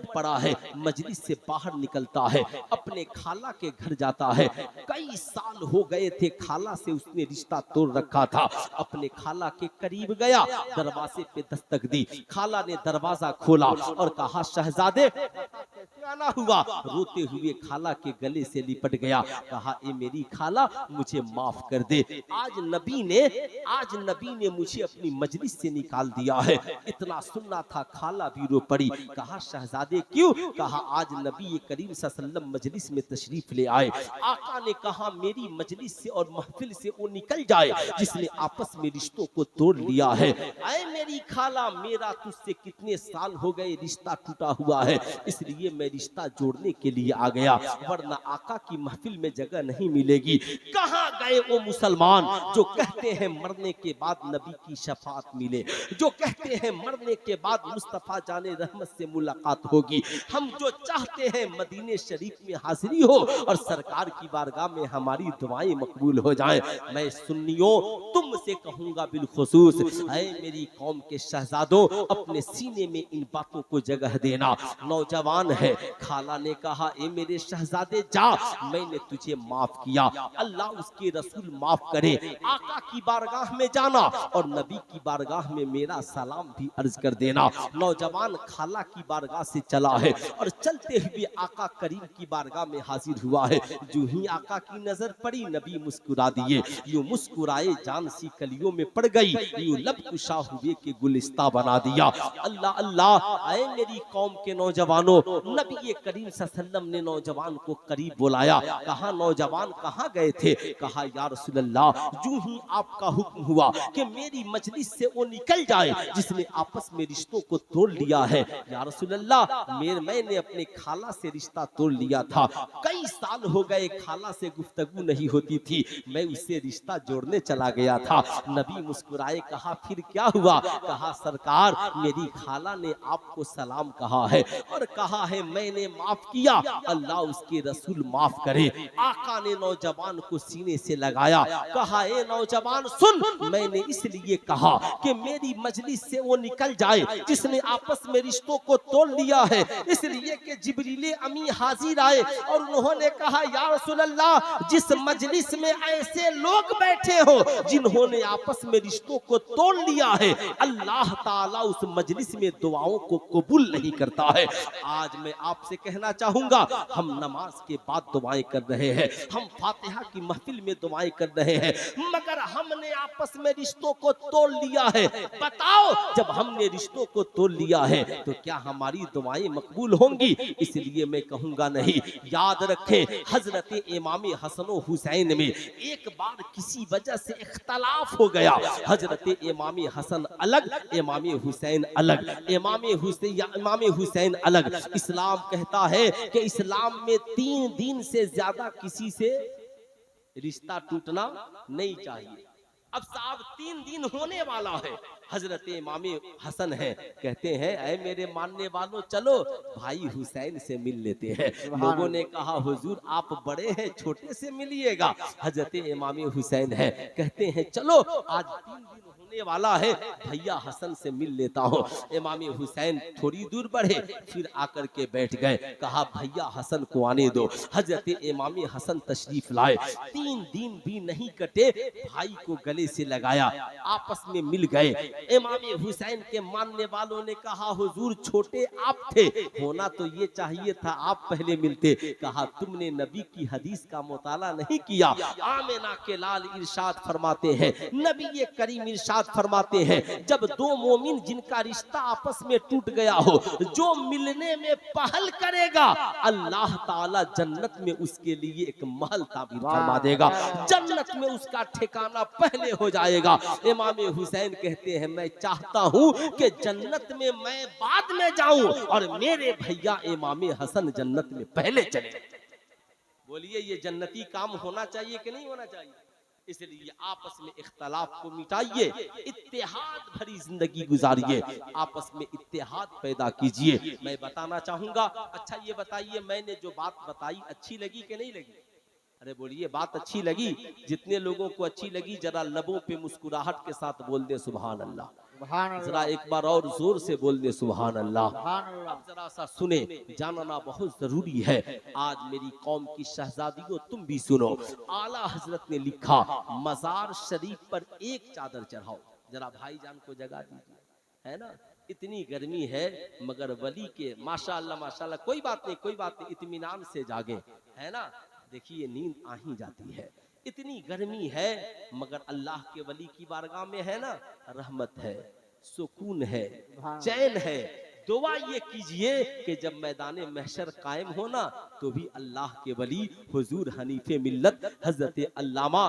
पड़ा है, मजलिस से बाहर निकलता है, अपने खाला के घर जाता है। कई साल हो गए थे खाला से उसने रिश्ता तोड़ रखा था। अपने खाला के करीब गया, दरवाजे पे दस्तक दी, खाला ने दरवाजा खोला और कहा शहजादे कैसे ठिकाना हुआ, रोते हुए खाला के गले से लिपट गया, कहा ए मेरी खाला मुझे माफ कर दे, आज नबी ने मुझे अपनी मजलिस से निकाल दिया है। इतना सुनना था, खाला भी रो पड़ी। कहा शहजादे क्यों? कहा आज नबी करीम सल्लल्लाहु अलैहि वसल्लम मजलिस में तशरीफ ले आए। आका ने कहा मेरी मजलिस से और महफिल से वो निकल जाए जिसने आपस में रिश्तों को तोड़ लिया है। ऐ मेरी खाला, मेरा तुझसे कितने साल हो गए रिश्ता टूटा हुआ है, इसलिए मैं रिश्ता जोड़ने के लिए आ गया, वरना आका की महफिल में जगह नहीं मिलेगी। कहाँ गए वो मुसलमान जो कहते हैं मरने के बाद नबी की शफाअत मिले, जो कहते हैं मरने के बाद मुस्तफा जाने रहमत से मुलाकात होगी। हम जो चाहते हैं मदीने शरीफ में हाजिरी हो और सरकार की बारगाह में हमारी दुआएं मकबूल हो जाएं। मैं सुन्नियों तुमसे कहूंगा बिलखुसूस, ऐ मेरी कौम के शहजादों, अपने सीने में इन बातों को जगह देना। नौजवान है, खाला ने कहा ए मेरे शहजादे जा, मैंने तुझे माफ किया, अल्लाह उसके रसूल माफ करे। आका की बारगाह में जाना और नबी की बारगाह में मेरा सलाम भी अर्ज कर देना। नौजवान खाला की बारगाह से चला है और चलते हुए आका करीम की बारगाह में हाजिर हुआ है। जो ही आका की नजर पड़ी, नबी मुस्कुरा दिए, यूं मुस्कुराए जान सी कलियों में पड़ गई, यूं लब कुशा हुए के गुलिस्ता बना दिया। अल्लाह अल्लाह, ऐ मेरी कौम के नौजवानों, नबी करीम सल्लल्लाहु अलैहि वसल्लम ने नौजवान को करीब बुलाया। कहा नौजवान कहाँ गए थे? कहा या रसूल अल्लाह, जो ही आपका हुक्म हुआ कि मेरी मजलिस से वो निकल जाए जिसने आपस में रिश्तों को तोड़ लिया है। या रसूल अल्लाह, मैंने अपने खाला से रिश्ता तोड़ लिया था, कई साल हो गए खाला से गुफ्तगू नहीं होती थी, मैं उससे रिश्ता जोड़ने चला गया था। नबी मुस्कुराए, कहा फिर क्या हुआ? कहा सरकार, मेरी खाला ने आपको सलाम कहा है और कहा है मैंने माफ किया, अल्लाह उसके रसूल माफ करे। आका ने नौजवान को सीने से लगाया, कहा ए नौजवान सुन, मैंने इसलिए कहा कि मेरी मजलिस से वो निकल जाए जिसने आपस में रिश्तों को तोड़ लिया है, इसलिए कि जिब्रील अमी हाजिर आए और उन्होंने कहा या रसूल अल्लाह, जिस मजलिस में ऐसे लोग बैठे हो जिन्होंने आपस में रिश्तों को तोड़ लिया है, अल्लाह ताला उस मजलिस में दुआओं को कबूल नहीं करता है। आज मैं आपसे कहना चाहूंगा, हम नमाज के बाद दुआएं कर रहे हैं, हम फातिहा की महफिल में दुआएं कर रहे हैं, मगर हमने आपस में रिश्तों को तोड़ लिया है। बताओ, जब हमने रिश्तों को तोड़ लिया है तो क्या हमारी दुआएं मकबूल होंगी? इसलिए मैं कहूंगा नहीं। याद रखें, हजरत इमाम हसन और हुसैन में एक बार किसी वजह से इख्तलाफ हो गया। हजरत इमाम हसन अलग, इमाम हुसैन अलग, इमाम हुसैन अलग। इस्लाम कहता है कि इस्लाम में 3 दिन से ज्यादा किसी से रिश्ता टूटना नहीं चाहिए। अब साहब 3 दिन होने वाला है, हजरत इमाम हसन है, कहते हैं ऐ मेरे मानने वालों, चलो भाई हुसैन से मिल लेते हैं। लोगों ने कहा हुजूर आप बड़े हैं, छोटे से मिलिएगा। हजरत इमाम हुसैन है, कहते हैं चलो आज 3 दिन होने वाला है, भैया हसन से मिल लेता हूँ। इमाम हुसैन थोड़ी दूर बढ़े, फिर आकर के बैठ गए, कहा भैया हसन को आने दो। हजरत इमाम हसन तशरीफ लाए, 3 दिन भी नहीं कटे, भाई को गले से लगाया, आपस में मिल गए। इमाम हुसैन के मानने वालों ने कहा हुजूर छोटे आप थे, होना तो ये चाहिए था आप पहले मिलते। कहा तुमने नबी की हदीस का मुताला नहीं किया। आमिना के लाल इरशाद फरमाते हैं, नबी करीम इरशाद फरमाते हैं, जब 2 मोमिन जिनका रिश्ता आपस में टूट गया हो, जो मिलने में पहल करेगा, अल्लाह ताला जन्नत में उसके लिए एक महल ताबीर फरमा देगा, जन्नत में उसका ठिकाना पहले हो जाएगा। इमाम हुसैन कहते हैं मैं चाहता हूं कि जन्नत में मैं बाद में जाऊं और मेरे भैया इमाम हसन जन्नत में पहले चले। बोलिए ये जन्नती काम होना चाहिए कि नहीं होना चाहिए? इसलिए आपस में इख्तलाफ को मिटाइए, इत्तेहाद भरी जिंदगी गुजारिए, आपस में इत्तेहाद पैदा कीजिए। मैं बताना चाहूंगा, अच्छा ये बताइए मैंने जो बात बताई अच्छी लगी कि नहीं लगी? अरे बोलिए बात अच्छी लगी? जितने लोगों को अच्छी लगी जरा लबों पे मुस्कुराहट के साथ बोल दे सुभान अल्लाह। जरा एक बार और जोर से बोल दे सुभान अल्लाह। अब जरा सा सुने, जानना बहुत जरूरी है। आज मेरी कौम की शहजादियों तुम भी सुनो, आला हजरत ने लिखा मजार शरीफ पर एक चादर चढ़ाओ। जरा भाईजान को जगा दीजिए, है ना? इतनी गर्मी है मगर वली के माशाअल्लाह कोई बात नहीं इत्मीनान से जागे, है ना। देखिए नींद आ ही जाती है, इतनी गर्मी है मगर अल्लाह के वली की बारगाह में है ना रहमत है, सुकून है, चैन है। दुआ ये कीजिए कि जब मैदान महशर कायम हो ना तो भी अल्लाह के वली हुजूर हनीफे मिल्लत हजरत अल्लामा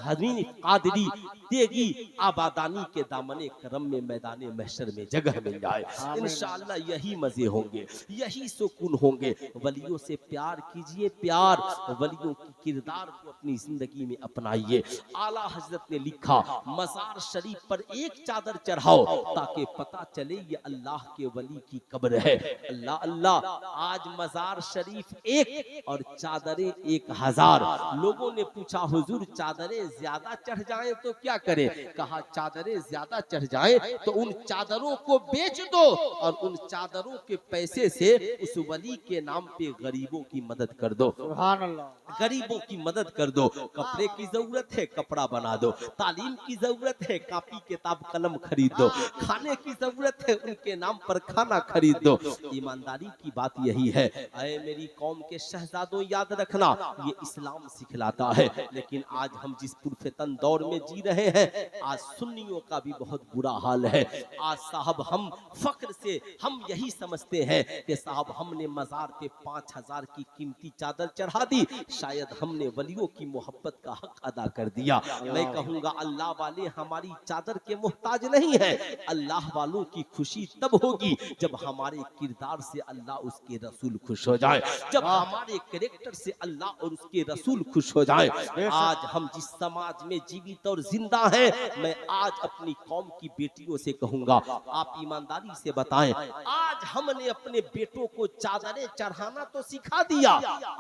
हनीफ कादरी देगी आबादानी के दामने करम में मैदान महशर में जगह मिल जाए। इंशाअल्लाह यही मजे होंगे, यही सुकून होंगे। वलियों से प्यार कीजिए, प्यार, वलियों की किरदार को अपनी जिंदगी में अपनाइए। आला हजरत ने लिखा मजार शरीफ पर एक चादर चढ़ाओ ताकि पता चले ये अल्लाह के वली की कब्र है। अल्लाह अल्लाह, आज मजार शरीफ एक और चादरें 1000। लोगों ने पूछा हुजूर चादरें ज्यादा चढ़ जाएं तो क्या करें? कहा चादरें ज्यादा चढ़ जाएं तो उन चादरों को बेच दो और उन चादरों के पैसे से उस वली के नाम पे गरीबों की मदद कर दो। सुभान अल्लाह। गरीबों की मदद कर दो। कपड़े की जरूरत है कपड़ा बना दो, तालीम की जरूरत है कापी किताब कलम खरीद दो, खाने की जरूरत है उनके नाम पर खाना खरीद दो। ईमानदारी की बात यही है। अरे मेरी कौम के शहजादों याद रखना, ये इस्लाम सिखलाता है। लेकिन आज हम जिस पुरफितन दौर में जी रहे हैं, आज सुन्नियों का भी बहुत बुरा हाल है। आज साहब हम फख्र से हम यही समझते हैं कि साहब हमने मजार पे 5000 की कीमती चादर चढ़ा दी, शायद हमने वलियों की मोहब्बत का हक अदा कर दिया। मैं कहूंगा अल्लाह वाले हमारी चादर के मोहताज नहीं है। अल्लाह वालों की खुशी तब होगी जब हमारे किरदार से अल्लाह उसके रसूल खुश हो जाए, जब हमारे कैरेक्टर से अल्लाह और उसके रसूल खुश हो जाए। आज हम जिस समाज में जीवित और जिंदा हैं, मैं आज अपनी कौम की बेटियों से कहूंगा आप ईमानदारी से बताएं, आज हमने अपने बेटों को चादरें चढ़ाना तो सिखा दिया,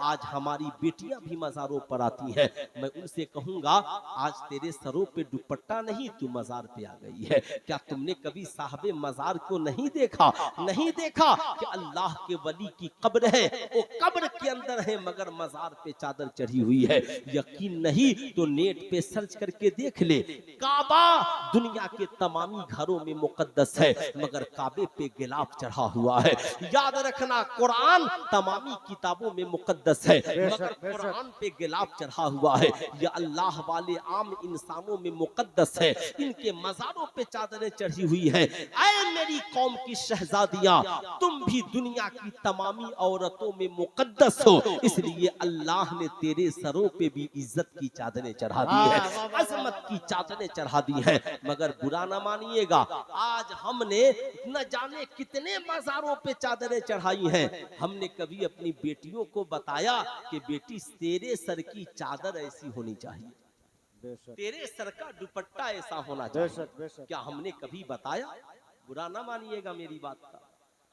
आज हमारी बेटियां भी मजारों पर आती हैं। मैं उनसे कहूंगा आज तेरे सरों पे दुपट्टा नहीं, तू मजार पे आ गई है। क्या तुमने कभी साहबे मजार को नहीं देखा? नहीं देखा कि अल्लाह के वली की कब्र है, वो कब्र के अंदर है मगर मजार पे चादर चढ़ी हुई है। यकीन नहीं तो नेट पे सर्च करके देख ले, काबा दुनिया के तमामी घरों में मुकद्दस है मगर काबे पे गिलाफ चढ़ा हुआ है। याद रखना कुरान तमामी किताबों में मुकद्दस है मगर कुरान पे गिलाफ चढ़ा हुआ है। ये अल्लाह वाले आम इंसानों में मुकद्दस है, इनके मजारों पे चादरें चढ़ी हुई है। ऐ मेरी कौम की शहजादियां, तुम भी दुनिया की तमामी औरतों में मुकद्दस हो, इसलिए अल्लाह ने तेरे सरों पे भी इज्जत की चादरें चढ़ा दी है, अजमत की चादरें चढ़ा दी है। मगर बुरा ना मानिएगा, आज हमने न जाने कितने मजारों पे चादरें चढ़ाई हैं। हमने कभी अपनी बेटियों को बताया कि बेटी तेरे सर की चादर ऐसी होनी चाहिए, तेरे सर का दुपट्टा ऐसा होना चाहिए? क्या हमने कभी बताया? बुरा ना मानिएगा मेरी बात का,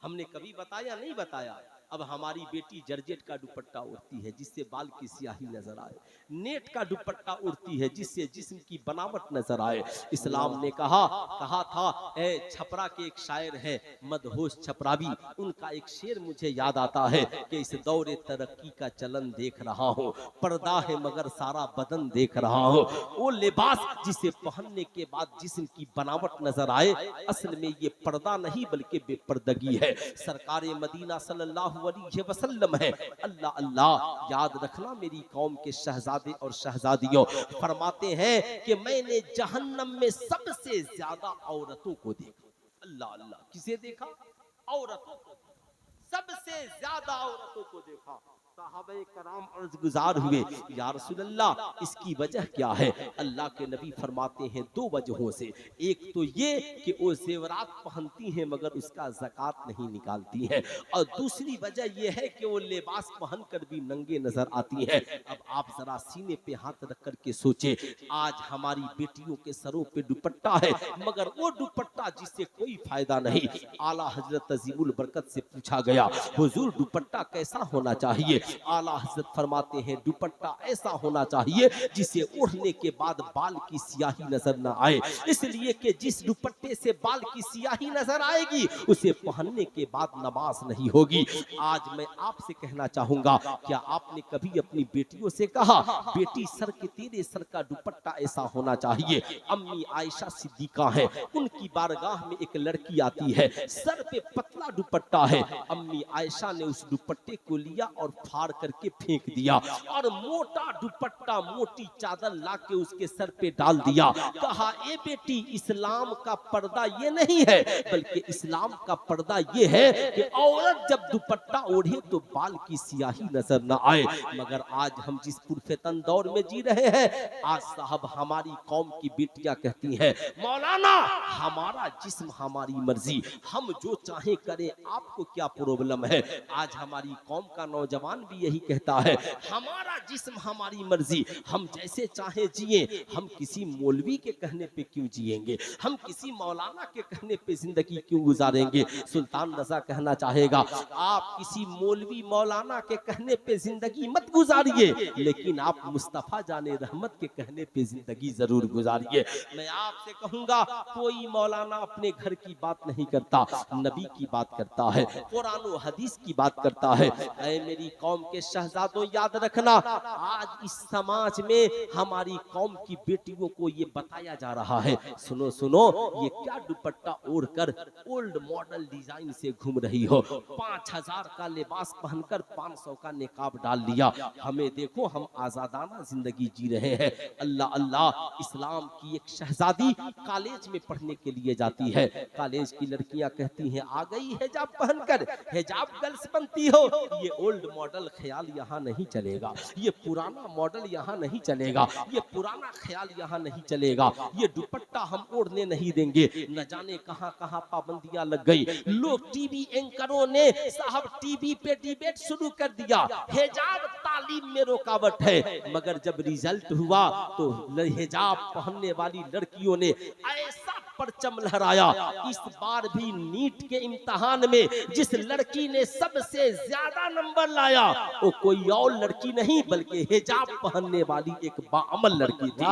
हमने कभी बताया? नहीं बताया। अब हमारी बेटी जर्जेट का दुपट्टा ओढ़ती है जिससे बाल की स्याही नजर आए, नेट का दुपट्टा ओढ़ती है जिससे जिस्म की बनावट नजर आए। इस्लाम ने कहा था, ए छपरा के एक शायर है मदहोश छपरावी, उनका एक शेर मुझे याद आता है कि इस दौरे तरक्की का चलन देख रहा हूँ, पर्दा है मगर सारा बदन देख रहा हूँ। वो लिबास जिसे पहनने के बाद जिस्म की बनावट नजर आए, असल में ये पर्दा नहीं बल्कि बेपर्दगी है। सरकार मदीना सल्लल्लाहु अलैहि वसल्लम है। अल्लाह अल्लाह, याद रखना मेरी कौम के शहजादे और शहजादियों, फरमाते हैं कि मैंने जहन्नम में सबसे ज्यादा औरतों को देखा। अल्लाह अल्लाह, किसे देखा? औरतों को, सबसे ज्यादा औरतों को देखा। साहबे कराम अर्ज गुजार हुए, या रसूलल्लाह इसकी वजह क्या है? अल्लाह के नबी फरमाते हैं दो वजहों से। एक तो ये कि वो जेवरात पहनती हैं मगर उसका ज़कात नहीं निकालती हैं, और दूसरी वजह ये है कि वो लिबास पहनकर भी नंगे नजर आती हैं। अब आप जरा सीने पे हाथ रख कर के सोचे, आज हमारी बेटियों के सरों पे दुपट्टा है मगर वो दुपट्टा जिससे कोई फायदा नहीं। आला हजरत अजीमुल बरकत से पूछा गया गया। हुजूर दुपट्टा कैसा होना चाहिए? आला हजरत फरमाते हैं दुपट्टा ऐसा होना चाहिए जिसे ओढ़ने के बाद बाल की सियाही नजर न आए, इसलिए कि जिस दुपट्टे से बाल की सियाही नजर आएगी उसे पहनने के बाद नमाज नहीं होगी। आज मैं आपसे कहना चाहूंगा, क्या आपने कभी अपनी बेटियों से कहा बेटी सर के तेरे सर का दुपट्टा ऐसा होना चाहिए? अम्मी आयशा सिद्दीका है, उनकी बारगाह में एक लड़की आती है, सर पे पतला दुपट्टा है। अम्मी आयशा ने उस दुपट्टे को लिया और फाड़ करके फेंक दिया और मोटा दुपट्टा मोटी चादर लाके उसके सर पे डाल दिया। कहा ए बेटी, इस्लाम का पर्दा ये नहीं है, बल्कि इस्लाम का पर्दा ये है कि औरत जब दुपट्टा ओढ़े तो बाल की सियाही नजर न आए। मगर आज हम जिस पुरफेतन दौर में जी रहे हैं, आज साहब हमारी कौम की बेटियां कहती हैं मौलाना हमारा जिस्म हमारी मर्जी, हम जो चाहे करें, आपको क्या प्रॉब्लम है? आज हमारी कौम का नौजवान भी यही कहता है हमारा जिस्म हमारी मर्जी, हम जैसे चाहे जिए। हम किसी मौलवी के कहने पे क्यों जिएंगे? हम किसी मौलाना के कहने पे जिंदगी क्यों गुजारेंगे? सुल्तान रजा कहना चाहेगा आप किसी मौलवी मौलाना के कहने पे जिंदगी मत गुजारिए, लेकिन आप मुस्तफा जाने रहमत के कहने पे जिंदगी जरूर गुजारिए। मैं आपसे कहूंगा कोई मौलाना अपने घर की बात नहीं करता, नबी की बात करता है, कुरान और हदीस की बात करता है। ऐ मेरी कौम के शहजादों, याद रखना आज इस समाज में हमारी कौम की बेटियों को ये बताया जा रहा है सुनो सुनो, ये क्या दुपट्टा ओढ़कर ओल्ड मॉडल डिजाइन से घूम रही हो? 5000 का लिबास पहनकर 500 का निकाब डाल लिया। हमें देखो, हम आजादाना जिंदगी जी रहे हैं। अल्लाह अल्लाह, इस्लाम की एक शहजादी कॉलेज में पढ़ने के लिए जाती है। कॉलेज की लड़कियां कहती हैं आ गई हिजाब पहनकर, हिजाब गर्ल्स बनती हो। ये ओल्ड मॉडल ख्याल यहाँ नहीं चलेगा, ये पुराना मॉडल यहाँ नहीं चलेगा, ये पुराना ख्याल यहाँ नहीं चलेगा। ये दुपट्टा हम ओढ़ने नहीं देंगे। न जाने कहां कहां पाबंदियां लग गई। लोग टीवी एंकरों ने साहब टीवी पे डिबेट शुरू कर दिया, हिजाब तालीम में रुकावट है। मगर जब रिजल्ट हुआ तो हिजाब पहनने वाली लड़कियों ने ऐसा परचम लहराया। इस बार भी नीट के इम्तिहान में जिस लड़की ने सबसे ज्यादा नंबर लाया वो कोई और लड़की नहीं बल्कि हिजाब पहनने वाली एक बाअमल लड़की थी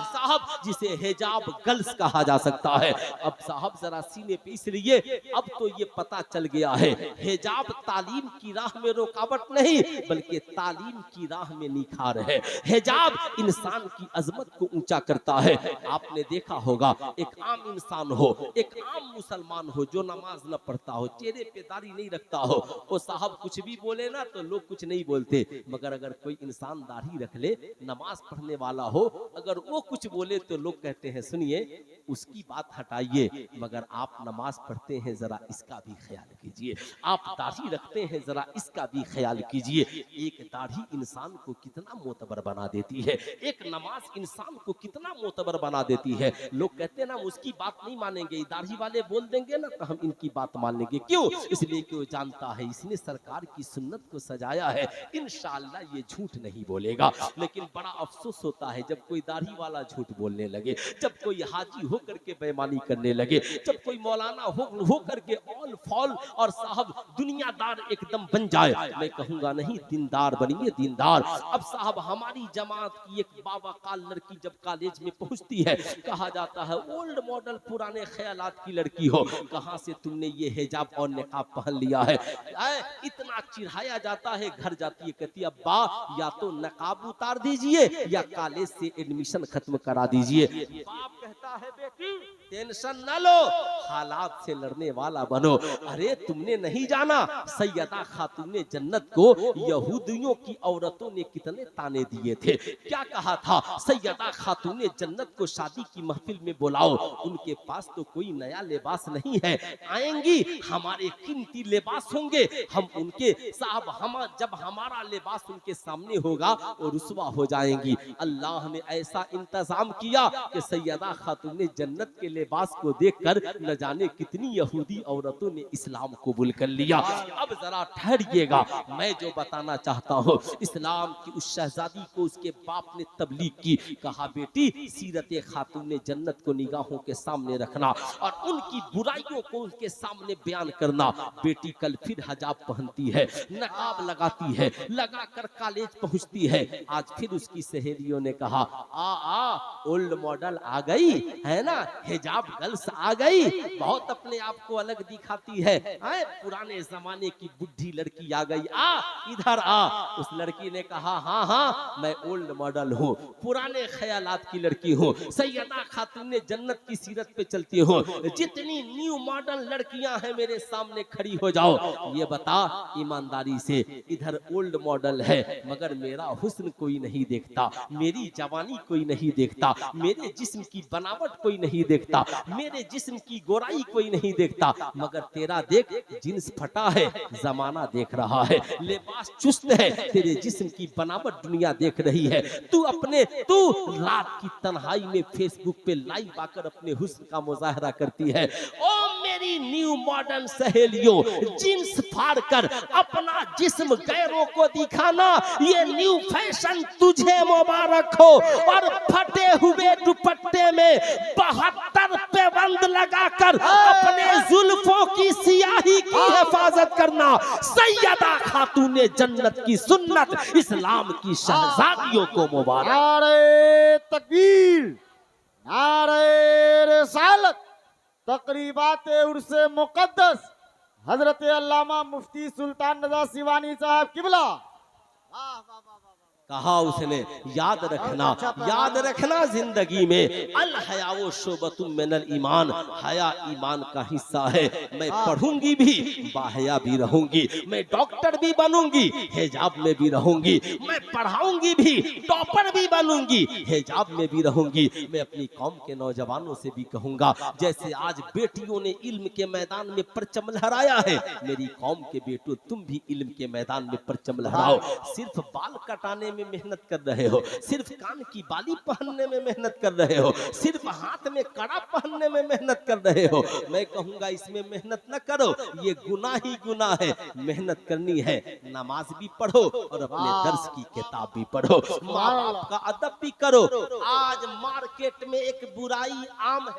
साहब, जिसे हिजाब गर्ल्स कहा जा सकता है। अब साहब जरा सीने पे, इसलिए अब तो ये पता चल गया है हिजाब तालीम की राह में रुकावट नहीं बल्कि तालीम की राह में निखार है। हिजाब इंसान की अजमत को ऊंचा करता है। आपने देखा होगा एक आम इंसान हो, एक आम मुसलमान हो जो नमाज न पढ़ता हो, चेहरे पे दाढ़ी नहीं रखता हो, वो साहब कुछ भी बोले ना तो लोग कुछ नहीं बोलते। मगर अगर कोई इंसान दाढ़ी रख ले, नमाज पढ़ने वाला हो, अगर वो कुछ बोले तो लोग कहते हैं सुनिए उसकी बात हटाइए, मगर आप नमाज पढ़ते हैं जरा इसका भी ख्याल कीजिए, आप दाढ़ी रखते हैं जरा इसका भी ख्याल कीजिए। एक दाढ़ी इंसान को कितना मोतबर बना देती है, एक नमाज इंसान को कितना मोतबर बना देती है। लोग कहते हैं ना उसकी बात नहीं मानेंगे, दाढ़ी वाले बोल देंगे ना तो हम इनकी बात मान लेंगे। क्यों? इसलिए कि वो जानता है इसने सरकार की सुन्नत को सजाया है, इंशाअल्लाह ये झूठ नहीं बोलेगा। लेकिन बड़ा अफसोस होता है जब कोई दाढ़ी वाला झूठ बोलने लगे, जब कोई हाजी होकर के बेईमानी करने लगे, जब कोई मौलाना होकर के ऑल फॉल और साहब दुनियादार एकदम बन जाए। मैं कहूंगा नहीं, दीनदार बनिए, दीनदार। अब साहब हमारी जमात की एक बाबा काल लड़की जब कॉलेज में पहुंचती है, कहा जाता है ओल्ड मॉडल पुराने ख्यालात की लड़की हो, कहां से तुमने ये हिजाब और निकाब पहन लिया है? इतना चिढ़ाया जाता है। घर जाती है कहती है अब्बा या तो नकाब उतार दीजिए या कॉलेज से एडमिशन खत्म करा दीजिए। बाप कहता है बेटी टेंशन न लो, हालात से लड़ने वाला बनो। अरे तुमने नहीं जाना सैयदा खातूने जन्नत को यहूदियों की औरतों ने कितने ताने दिए थे। क्या कहा था? सैयदा खातूने जन्नत को शादी की महफिल में बुलाओ, उनके पास तो कोई नया लिबास नहीं है, आएंगी हमारे कीमती लिबास होंगे, हम उनके साहब जब हमारा लिबास उनके सामने होगा वो रुसवा हो जाएंगी। अल्लाह ने ऐसा इंतजाम किया कि सैयदा खातूने जन्नत के लिबास को देखकर न जाने कितनी यहूदी औरतों ने इस्लाम कबूल कर लिया। अब जरा ठहरिएगा, मैं जो बताना चाहता हूँ, इस्लाम की उस शहजादी को उसके बाप ने तबलीग की, कहा बेटी सीरत खातून जन्नत को निगाहों के सामने रखना और उनकी बुराइयों को उनके सामने बयान करना। बेटी कल फिर हिजाब पहनती है, नकाब लगाती है, लगाकर कॉलेज पहुंचती है। आज फिर उसकी सहेलियों ने कहा आ ओल्ड मॉडल आ गई है ना, हिजाब गर्ल्स आ गई, बहुत अपने आप को अलग दिखाती है, पुराने जमाने की बुढ़ी लड़की आ गई, आ इधर आ। उस लड़की ने कहा हाँ हाँ मैं ओल्ड मॉडल हूँ, पुराने ख्यालात की लड़की हूँ, सैयदा खातून जन्नत की सीरत पे चलती हूँ, जितनी न्यू मॉडर्न लड़कियां हैं मेरे सामने खड़ी हो जाओ। ये बता ईमानदारी से, इधर ओल्ड मॉडल है मगर मेरा हुस्न कोई नहीं देखता, मेरी जवानी कोई नहीं देखता, मेरे जिस्म की बनावट कोई नहीं देखता, मेरे जिस्म की गोराई कोई नहीं देखता, मगर तेरा देख जींस फटा है जमाना देख रहा है, लिबास चुस्त है, तेरे जिस्म की बनावट दुनिया देख रही है। तू रात की तन्हाई में फेसबुक पे लाइव आकर अपने हुस्न का मुजाहरा करती है। ओ मेरी न्यू मॉडर्न सहेलियों, जींस फाड़कर अपना जिस्म गैरों को दिखाना ये न्यू फैशन तुझे मुबारक हो, और फटे हुए दुपट्टे में 72 पैबंद लगाकर अपने जुल्फों की सियाही की हिफाजत करना सैयदा खातून जन्नत की सुन्नत इस्लाम की शहजादियों को मुबारक। नारे तकबीर, नारे रिसालत, तकरीबात उर्से मुकद्दस हजरत अल्लामा मुफ्ती सुल्तान रजा सिवानी साहब किबला। कहा उसने याद रखना जिंदगी में अल हयाओ शोबतुम मिनल ईमान, हया ईमान का हिस्सा है। मैं पढ़ूंगी भी बाहया भी रहूंगी, मैं डॉक्टर भी बनूंगी हिजाब में भी रहूंगी, मैं पढ़ाऊंगी भी टॉपर भी बनूंगी हिजाब में भी रहूंगी। मैं अपनी कौम के नौजवानों से भी कहूंगा, जैसे आज बेटियों ने इल्म के मैदान में परचम लहराया है, मेरी कौम के बेटों तुम भी इल्म के मैदान में परचम लहराओ। सिर्फ बाल कटाने में मेहनत कर रहे हो, सिर्फ कान की बाली पहनने में मेहनत कर रहे हो, सिर्फ हाथ में कड़ा पहनने में मेहनत कर रहे हो, मैं कहूंगा इसमें मेहनत न करो, ये गुनाह ही गुनाह है। मेहनत करनी है, नमाज भी पढ़ो और अपने दर्स की किताब भी पढ़ो, माँ बाप का अदब भी करो। आज मार्केट में एक बुराई आम है,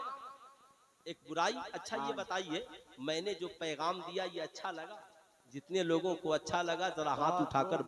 एक बुराई। अच्छा ये बताइए, मैंने जो पैगाम दिया ये अच्छा लगा? जितने लोगों को अच्छा लगा जरा हाथ उठाकर